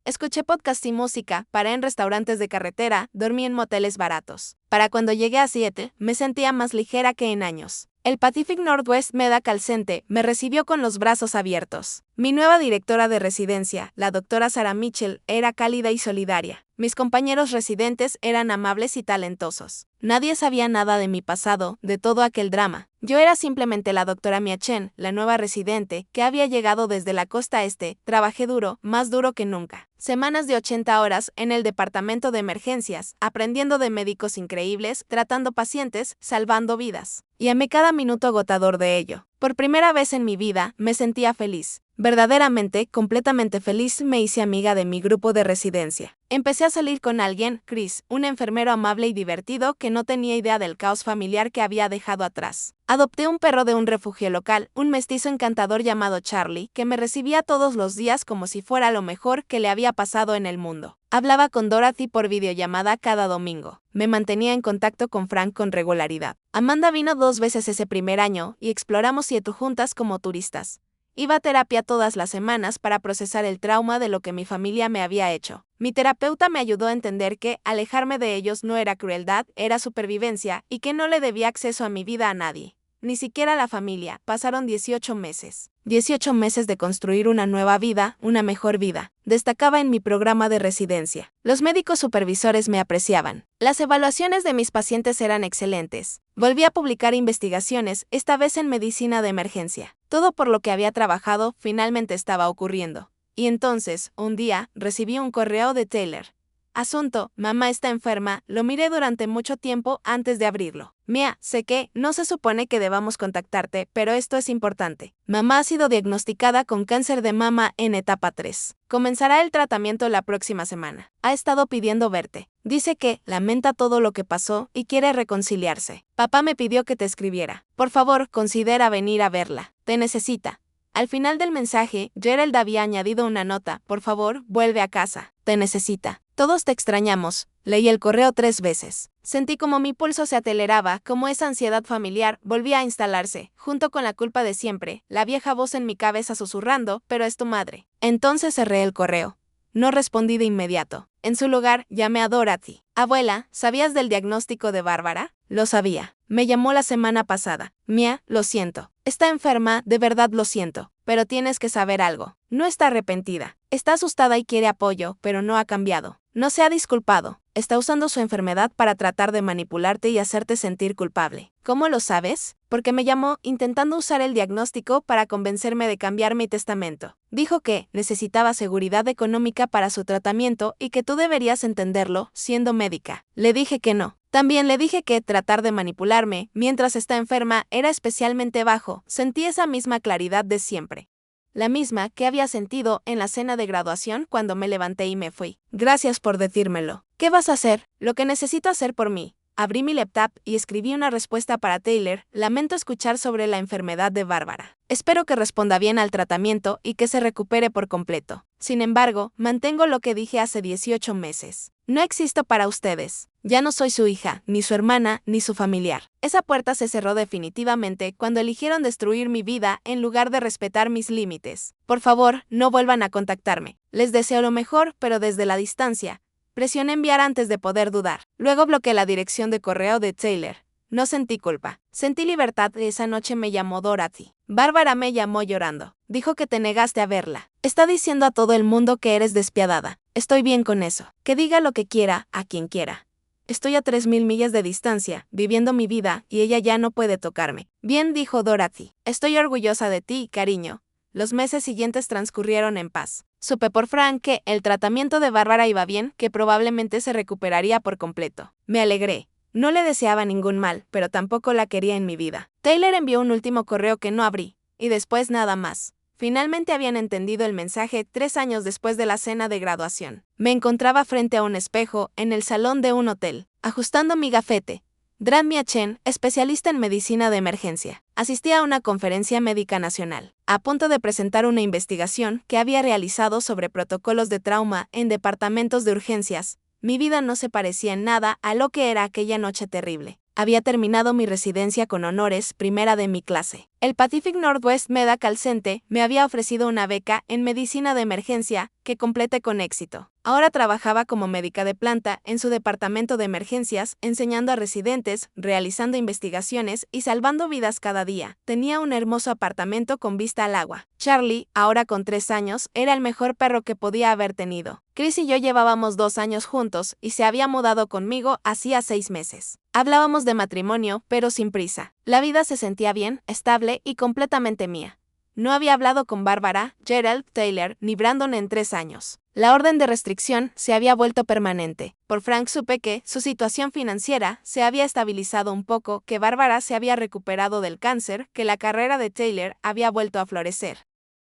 Escuché podcast y música, paré en restaurantes de carretera, dormí en moteles baratos. Para cuando llegué a Seattle, me sentía más ligera que en años. El Pacific Northwest Medical Center me recibió con los brazos abiertos. Mi nueva directora de residencia, la doctora Sarah Mitchell, era cálida y solidaria. Mis compañeros residentes eran amables y talentosos. Nadie sabía nada de mi pasado, de todo aquel drama. Yo era simplemente la doctora Mia Chen, la nueva residente, que había llegado desde la costa este. Trabajé duro, más duro que nunca. Semanas de 80 horas en el departamento de emergencias, aprendiendo de médicos increíbles, tratando pacientes, salvando vidas. Y amé cada minuto agotador de ello. Por primera vez en mi vida, me sentía feliz. Verdaderamente, completamente feliz, me hice amiga de mi grupo de residencia. Empecé a salir con alguien, Chris, un enfermero amable y divertido que no tenía idea del caos familiar que había dejado atrás. Adopté un perro de un refugio local, un mestizo encantador llamado Charlie, que me recibía todos los días como si fuera lo mejor que le había pasado en el mundo. Hablaba con Dorothy por videollamada cada domingo. Me mantenía en contacto con Frank con regularidad. Amanda vino 2 veces ese primer año y exploramos Seattle juntas como turistas. Iba a terapia todas las semanas para procesar el trauma de lo que mi familia me había hecho. Mi terapeuta me ayudó a entender que alejarme de ellos no era crueldad, era supervivencia, y que no le debía acceso a mi vida a nadie. Ni siquiera a la familia. Pasaron 18 meses. 18 meses de construir una nueva vida, una mejor vida. Destacaba en mi programa de residencia. Los médicos supervisores me apreciaban. Las evaluaciones de mis pacientes eran excelentes. Volví a publicar investigaciones, esta vez en medicina de emergencia. Todo por lo que había trabajado finalmente estaba ocurriendo. Y entonces, un día, recibí un correo de Taylor. Asunto, mamá está enferma, lo miré durante mucho tiempo antes de abrirlo. Mia, sé que no se supone que debamos contactarte, pero esto es importante. Mamá ha sido diagnosticada con cáncer de mama en etapa 3. Comenzará el tratamiento la próxima semana. Ha estado pidiendo verte. Dice que lamenta todo lo que pasó y quiere reconciliarse. Papá me pidió que te escribiera. Por favor, considera venir a verla. Te necesita. Al final del mensaje, Gerald había añadido una nota. Por favor, vuelve a casa. Te necesita. Todos te extrañamos. Leí el correo 3 veces. Sentí como mi pulso se aceleraba, como esa ansiedad familiar volvía a instalarse, junto con la culpa de siempre, la vieja voz en mi cabeza susurrando, pero es tu madre. Entonces cerré el correo. No respondí de inmediato. En su lugar, llamé a Dorothy. Abuela, ¿sabías del diagnóstico de Bárbara? Lo sabía. Me llamó la semana pasada. Mia, lo siento. Está enferma, de verdad lo siento. Pero tienes que saber algo. No está arrepentida. Está asustada y quiere apoyo, pero no ha cambiado. No se ha disculpado. Está usando su enfermedad para tratar de manipularte y hacerte sentir culpable. ¿Cómo lo sabes? Porque me llamó intentando usar el diagnóstico para convencerme de cambiar mi testamento. Dijo que necesitaba seguridad económica para su tratamiento y que tú deberías entenderlo, siendo médica. Le dije que no. También le dije que tratar de manipularme mientras está enferma era especialmente bajo. Sentí esa misma claridad de siempre. La misma que había sentido en la cena de graduación cuando me levanté y me fui. Gracias por decírmelo. ¿Qué vas a hacer? Lo que necesito hacer por mí. Abrí mi laptop y escribí una respuesta para Taylor. Lamento escuchar sobre la enfermedad de Bárbara. Espero que responda bien al tratamiento y que se recupere por completo. Sin embargo, mantengo lo que dije hace 18 meses. No existo para ustedes. Ya no soy su hija, ni su hermana, ni su familiar. Esa puerta se cerró definitivamente cuando eligieron destruir mi vida en lugar de respetar mis límites. Por favor, no vuelvan a contactarme. Les deseo lo mejor, pero desde la distancia. Presioné enviar antes de poder dudar. Luego bloqueé la dirección de correo de Taylor. No sentí culpa. Sentí libertad. Esa noche me llamó Dorothy. Bárbara me llamó llorando. Dijo que te negaste a verla. Está diciendo a todo el mundo que eres despiadada. Estoy bien con eso. Que diga lo que quiera, a quien quiera. Estoy a 3000 millas de distancia, viviendo mi vida, y ella ya no puede tocarme. Bien, dijo Dorothy. Estoy orgullosa de ti, cariño. Los meses siguientes transcurrieron en paz. Supe por Frank que el tratamiento de Bárbara iba bien, que probablemente se recuperaría por completo. Me alegré. No le deseaba ningún mal, pero tampoco la quería en mi vida. Taylor envió un último correo que no abrí, y después nada más. Finalmente habían entendido el mensaje 3 años después de la cena de graduación. Me encontraba frente a un espejo, en el salón de un hotel, ajustando mi gafete. Mia Chen, especialista en medicina de emergencia, asistía a una conferencia médica nacional, a punto de presentar una investigación que había realizado sobre protocolos de trauma en departamentos de urgencias. Mi vida no se parecía en nada a lo que era aquella noche terrible. Había terminado mi residencia con honores, primera de mi clase. El Pacific Northwest Medical Center me había ofrecido una beca en medicina de emergencia que completé con éxito. Ahora trabajaba como médica de planta en su departamento de emergencias, enseñando a residentes, realizando investigaciones y salvando vidas cada día. Tenía un hermoso apartamento con vista al agua. Charlie, ahora con 3 años, era el mejor perro que podía haber tenido. Chris y yo llevábamos 2 años juntos y se había mudado conmigo hacía 6 meses. Hablábamos de matrimonio, pero sin prisa. La vida se sentía bien, estable y completamente mía. No había hablado con Bárbara, Gerald, Taylor ni Brandon en 3 años. La orden de restricción se había vuelto permanente. Por Frank supe que su situación financiera se había estabilizado un poco, que Bárbara se había recuperado del cáncer, que la carrera de Taylor había vuelto a florecer.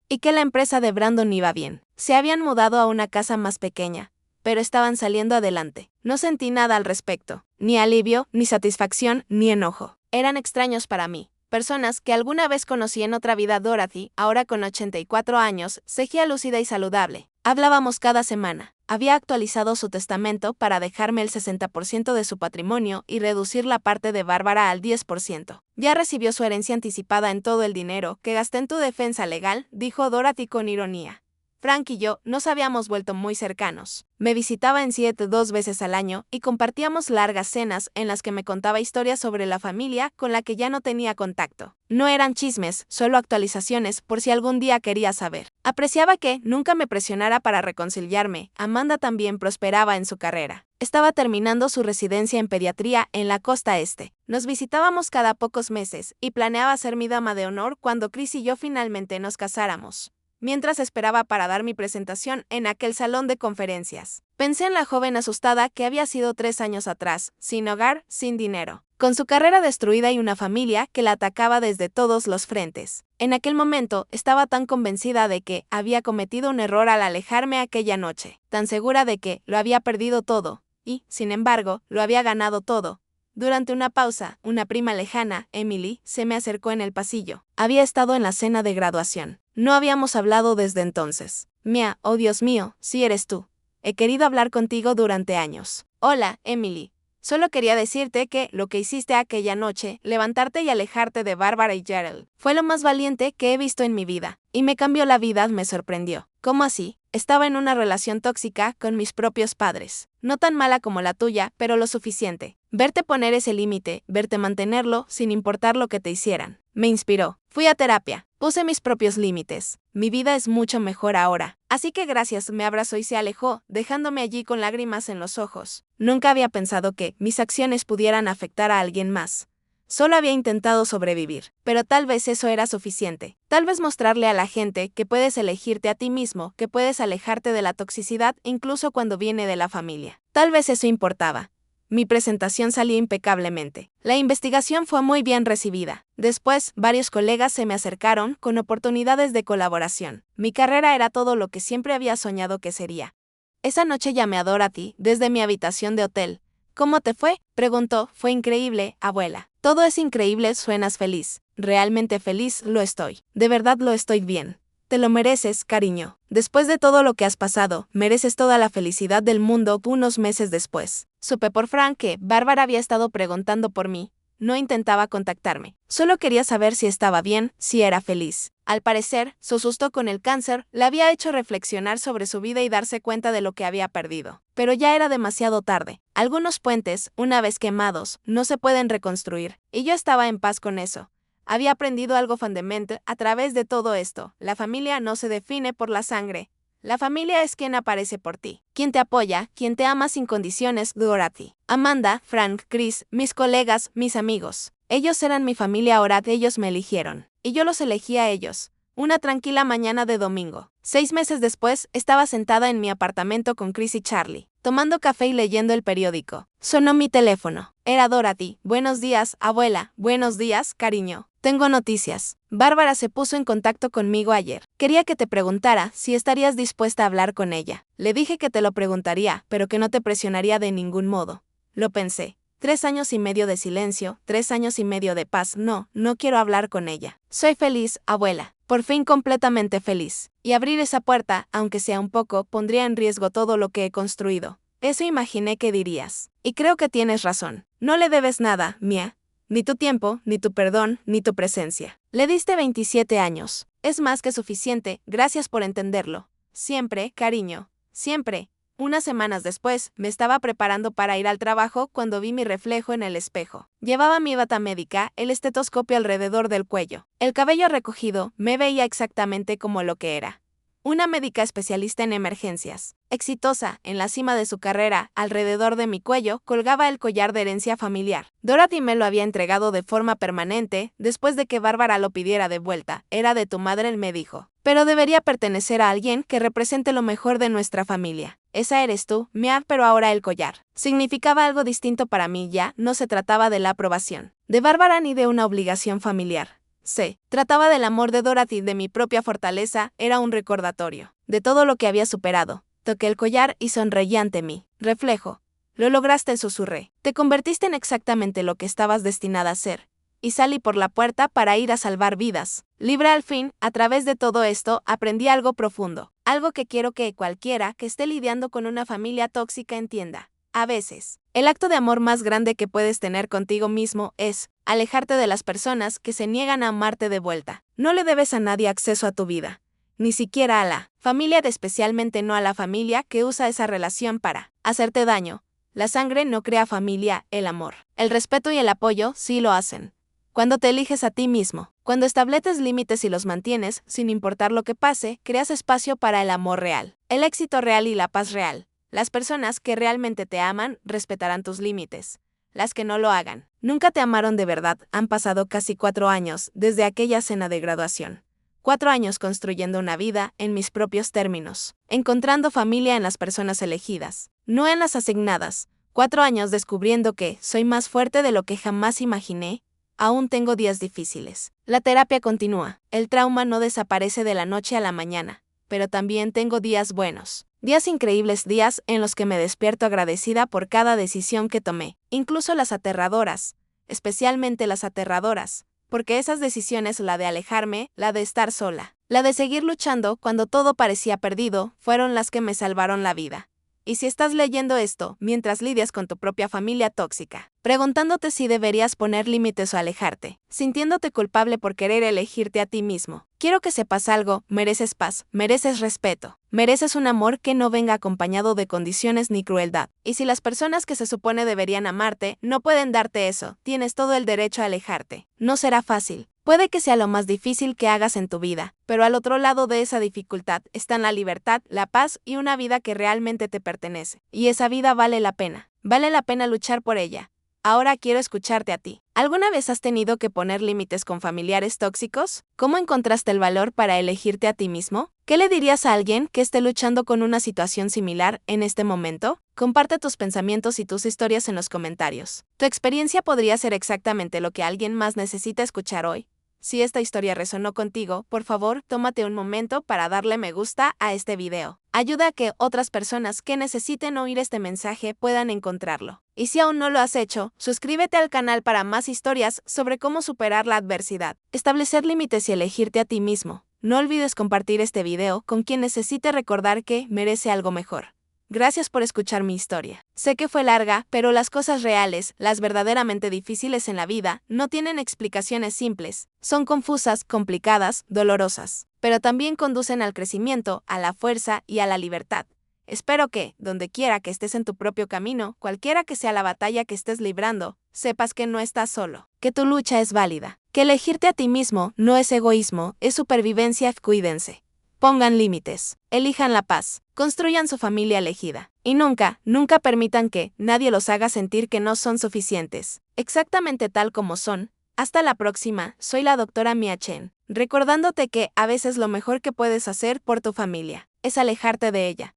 Y que la empresa de Brandon iba bien. Se habían mudado a una casa más pequeña, pero estaban saliendo adelante. No sentí nada al respecto, ni alivio, ni satisfacción, ni enojo. Eran extraños para mí. Personas que alguna vez conocí en otra vida. Dorothy, ahora con 84 años, seguía lúcida y saludable. Hablábamos cada semana. Había actualizado su testamento para dejarme el 60% de su patrimonio y reducir la parte de Bárbara al 10%. Ya recibió su herencia anticipada en todo el dinero que gasté en tu defensa legal, dijo Dorothy con ironía. Frank y yo nos habíamos vuelto muy cercanos. Me visitaba en Seattle 2 veces al año y compartíamos largas cenas en las que me contaba historias sobre la familia con la que ya no tenía contacto. No eran chismes, solo actualizaciones por si algún día quería saber. Apreciaba que nunca me presionara para reconciliarme. Amanda también prosperaba en su carrera. Estaba terminando su residencia en pediatría en la costa este. Nos visitábamos cada pocos meses y planeaba ser mi dama de honor cuando Chris y yo finalmente nos casáramos. Mientras esperaba para dar mi presentación en aquel salón de conferencias. Pensé en la joven asustada que había sido 3 años atrás, sin hogar, sin dinero, con su carrera destruida y una familia que la atacaba desde todos los frentes. En aquel momento estaba tan convencida de que había cometido un error al alejarme aquella noche, tan segura de que lo había perdido todo, y, sin embargo, lo había ganado todo. Durante una pausa, una prima lejana, Emily, se me acercó en el pasillo. Había estado en la cena de graduación. No habíamos hablado desde entonces. Mia, oh Dios mío, sí eres tú. He querido hablar contigo durante años. Hola, Emily. Solo quería decirte que lo que hiciste aquella noche, levantarte y alejarte de Bárbara y Gerald, fue lo más valiente que he visto en mi vida. Y me cambió la vida, me sorprendió. ¿Cómo así? Estaba en una relación tóxica con mis propios padres. No tan mala como la tuya, pero lo suficiente. Verte poner ese límite, verte mantenerlo, sin importar lo que te hicieran. Me inspiró. Fui a terapia. Puse mis propios límites. Mi vida es mucho mejor ahora. Así que gracias, me abrazó y se alejó, dejándome allí con lágrimas en los ojos. Nunca había pensado que mis acciones pudieran afectar a alguien más. Solo había intentado sobrevivir, pero tal vez eso era suficiente. Tal vez mostrarle a la gente que puedes elegirte a ti mismo, que puedes alejarte de la toxicidad incluso cuando viene de la familia. Tal vez eso importaba. Mi presentación salió impecablemente. La investigación fue muy bien recibida. Después, varios colegas se me acercaron con oportunidades de colaboración. Mi carrera era todo lo que siempre había soñado que sería. Esa noche llamé a Dorothy desde mi habitación de hotel. ¿Cómo te fue?, preguntó. Fue increíble, abuela. Todo es increíble, suenas feliz. Realmente feliz lo estoy. De verdad lo estoy bien. Te lo mereces, cariño. Después de todo lo que has pasado, mereces toda la felicidad del mundo. Unos meses después, supe por Frank que Bárbara había estado preguntando por mí. No intentaba contactarme. Solo quería saber si estaba bien, si era feliz. Al parecer, su susto con el cáncer la había hecho reflexionar sobre su vida y darse cuenta de lo que había perdido. Pero ya era demasiado tarde. Algunos puentes, una vez quemados, no se pueden reconstruir, y yo estaba en paz con eso. Había aprendido algo fundamental a través de todo esto. La familia no se define por la sangre. La familia es quien aparece por ti, quien te apoya, quien te ama sin condiciones. Dorothy, Amanda, Frank, Chris, mis colegas, mis amigos. Ellos eran mi familia ahora, ellos me eligieron. Y yo los elegí a ellos. Una tranquila mañana de domingo. 6 meses después, estaba sentada en mi apartamento con Chris y Charlie, tomando café y leyendo el periódico. Sonó mi teléfono. Era Dorothy. Buenos días, abuela. Buenos días, cariño. Tengo noticias. Bárbara se puso en contacto conmigo ayer. Quería que te preguntara si estarías dispuesta a hablar con ella. Le dije que te lo preguntaría, pero que no te presionaría de ningún modo. Lo pensé. 3 años y medio de silencio, 3 años y medio de paz. No quiero hablar con ella. Soy feliz, abuela. Por fin completamente feliz. Y abrir esa puerta, aunque sea un poco, pondría en riesgo todo lo que he construido. Eso imaginé que dirías. Y creo que tienes razón. No le debes nada, Mia. Ni tu tiempo, ni tu perdón, ni tu presencia. Le diste 27 años. Es más que suficiente, gracias por entenderlo. Siempre, cariño. Siempre. Unas semanas después, me estaba preparando para ir al trabajo cuando vi mi reflejo en el espejo. Llevaba mi bata médica, el estetoscopio alrededor del cuello. El cabello recogido, me veía exactamente como lo que era. Una médica especialista en emergencias. Exitosa, en la cima de su carrera, alrededor de mi cuello colgaba el collar de herencia familiar. Dorothy me lo había entregado de forma permanente, después de que Bárbara lo pidiera de vuelta. Era de tu madre, él me dijo. Pero debería pertenecer a alguien que represente lo mejor de nuestra familia. Esa eres tú, Mia, pero ahora el collar. Significaba algo distinto para mí ya, no se trataba de la aprobación de Bárbara ni de una obligación familiar. Se trataba del amor de Dorothy, de mi propia fortaleza, era un recordatorio de todo lo que había superado. Toqué el collar y sonreí ante mí. Reflejo. Lo lograste, susurré. Te convertiste en exactamente lo que estabas destinada a ser. Y salí por la puerta para ir a salvar vidas. Libre al fin, a través de todo esto, aprendí algo profundo. Algo que quiero que cualquiera que esté lidiando con una familia tóxica entienda. A veces, el acto de amor más grande que puedes tener contigo mismo es alejarte de las personas que se niegan a amarte de vuelta. No le debes a nadie acceso a tu vida, ni siquiera a la familia, especialmente no a la familia que usa esa relación para hacerte daño. La sangre no crea familia, el amor. El respeto y el apoyo sí lo hacen. Cuando te eliges a ti mismo, cuando estableces límites y los mantienes, sin importar lo que pase, creas espacio para el amor real, el éxito real y la paz real. Las personas que realmente te aman respetarán tus límites. Las que no lo hagan, nunca te amaron de verdad. Han pasado casi 4 años desde aquella cena de graduación. 4 años construyendo una vida en mis propios términos, encontrando familia en las personas elegidas, no en las asignadas. 4 años descubriendo que soy más fuerte de lo que jamás imaginé. Aún tengo días difíciles. La terapia continúa. El trauma no desaparece de la noche a la mañana, pero también tengo días buenos. Días increíbles, días en los que me despierto agradecida por cada decisión que tomé, incluso las aterradoras, especialmente las aterradoras, porque esas decisiones, la de alejarme, la de estar sola, la de seguir luchando cuando todo parecía perdido, fueron las que me salvaron la vida. Y si estás leyendo esto mientras lidias con tu propia familia tóxica, preguntándote si deberías poner límites o alejarte, sintiéndote culpable por querer elegirte a ti mismo, quiero que sepas algo: mereces paz, mereces respeto, mereces un amor que no venga acompañado de condiciones ni crueldad. Y si las personas que se supone deberían amarte no pueden darte eso, tienes todo el derecho a alejarte. No será fácil. Puede que sea lo más difícil que hagas en tu vida, pero al otro lado de esa dificultad están la libertad, la paz y una vida que realmente te pertenece. Y esa vida vale la pena. Vale la pena luchar por ella. Ahora quiero escucharte a ti. ¿Alguna vez has tenido que poner límites con familiares tóxicos? ¿Cómo encontraste el valor para elegirte a ti mismo? ¿Qué le dirías a alguien que esté luchando con una situación similar en este momento? Comparte tus pensamientos y tus historias en los comentarios. Tu experiencia podría ser exactamente lo que alguien más necesita escuchar hoy. Si esta historia resonó contigo, por favor, tómate un momento para darle me gusta a este video. Ayuda a que otras personas que necesiten oír este mensaje puedan encontrarlo. Y si aún no lo has hecho, suscríbete al canal para más historias sobre cómo superar la adversidad, establecer límites y elegirte a ti mismo. No olvides compartir este video con quien necesite recordar que merece algo mejor. Gracias por escuchar mi historia. Sé que fue larga, pero las cosas reales, las verdaderamente difíciles en la vida, no tienen explicaciones simples. Son confusas, complicadas, dolorosas, pero también conducen al crecimiento, a la fuerza y a la libertad. Espero que, donde quiera que estés en tu propio camino, cualquiera que sea la batalla que estés librando, sepas que no estás solo, que tu lucha es válida, que elegirte a ti mismo no es egoísmo, es supervivencia. Cuídense. Pongan límites, elijan la paz, construyan su familia elegida. Y nunca, nunca permitan que nadie los haga sentir que no son suficientes, exactamente tal como son. Hasta la próxima, soy la doctora Mia Chen, recordándote que a veces lo mejor que puedes hacer por tu familia es alejarte de ella.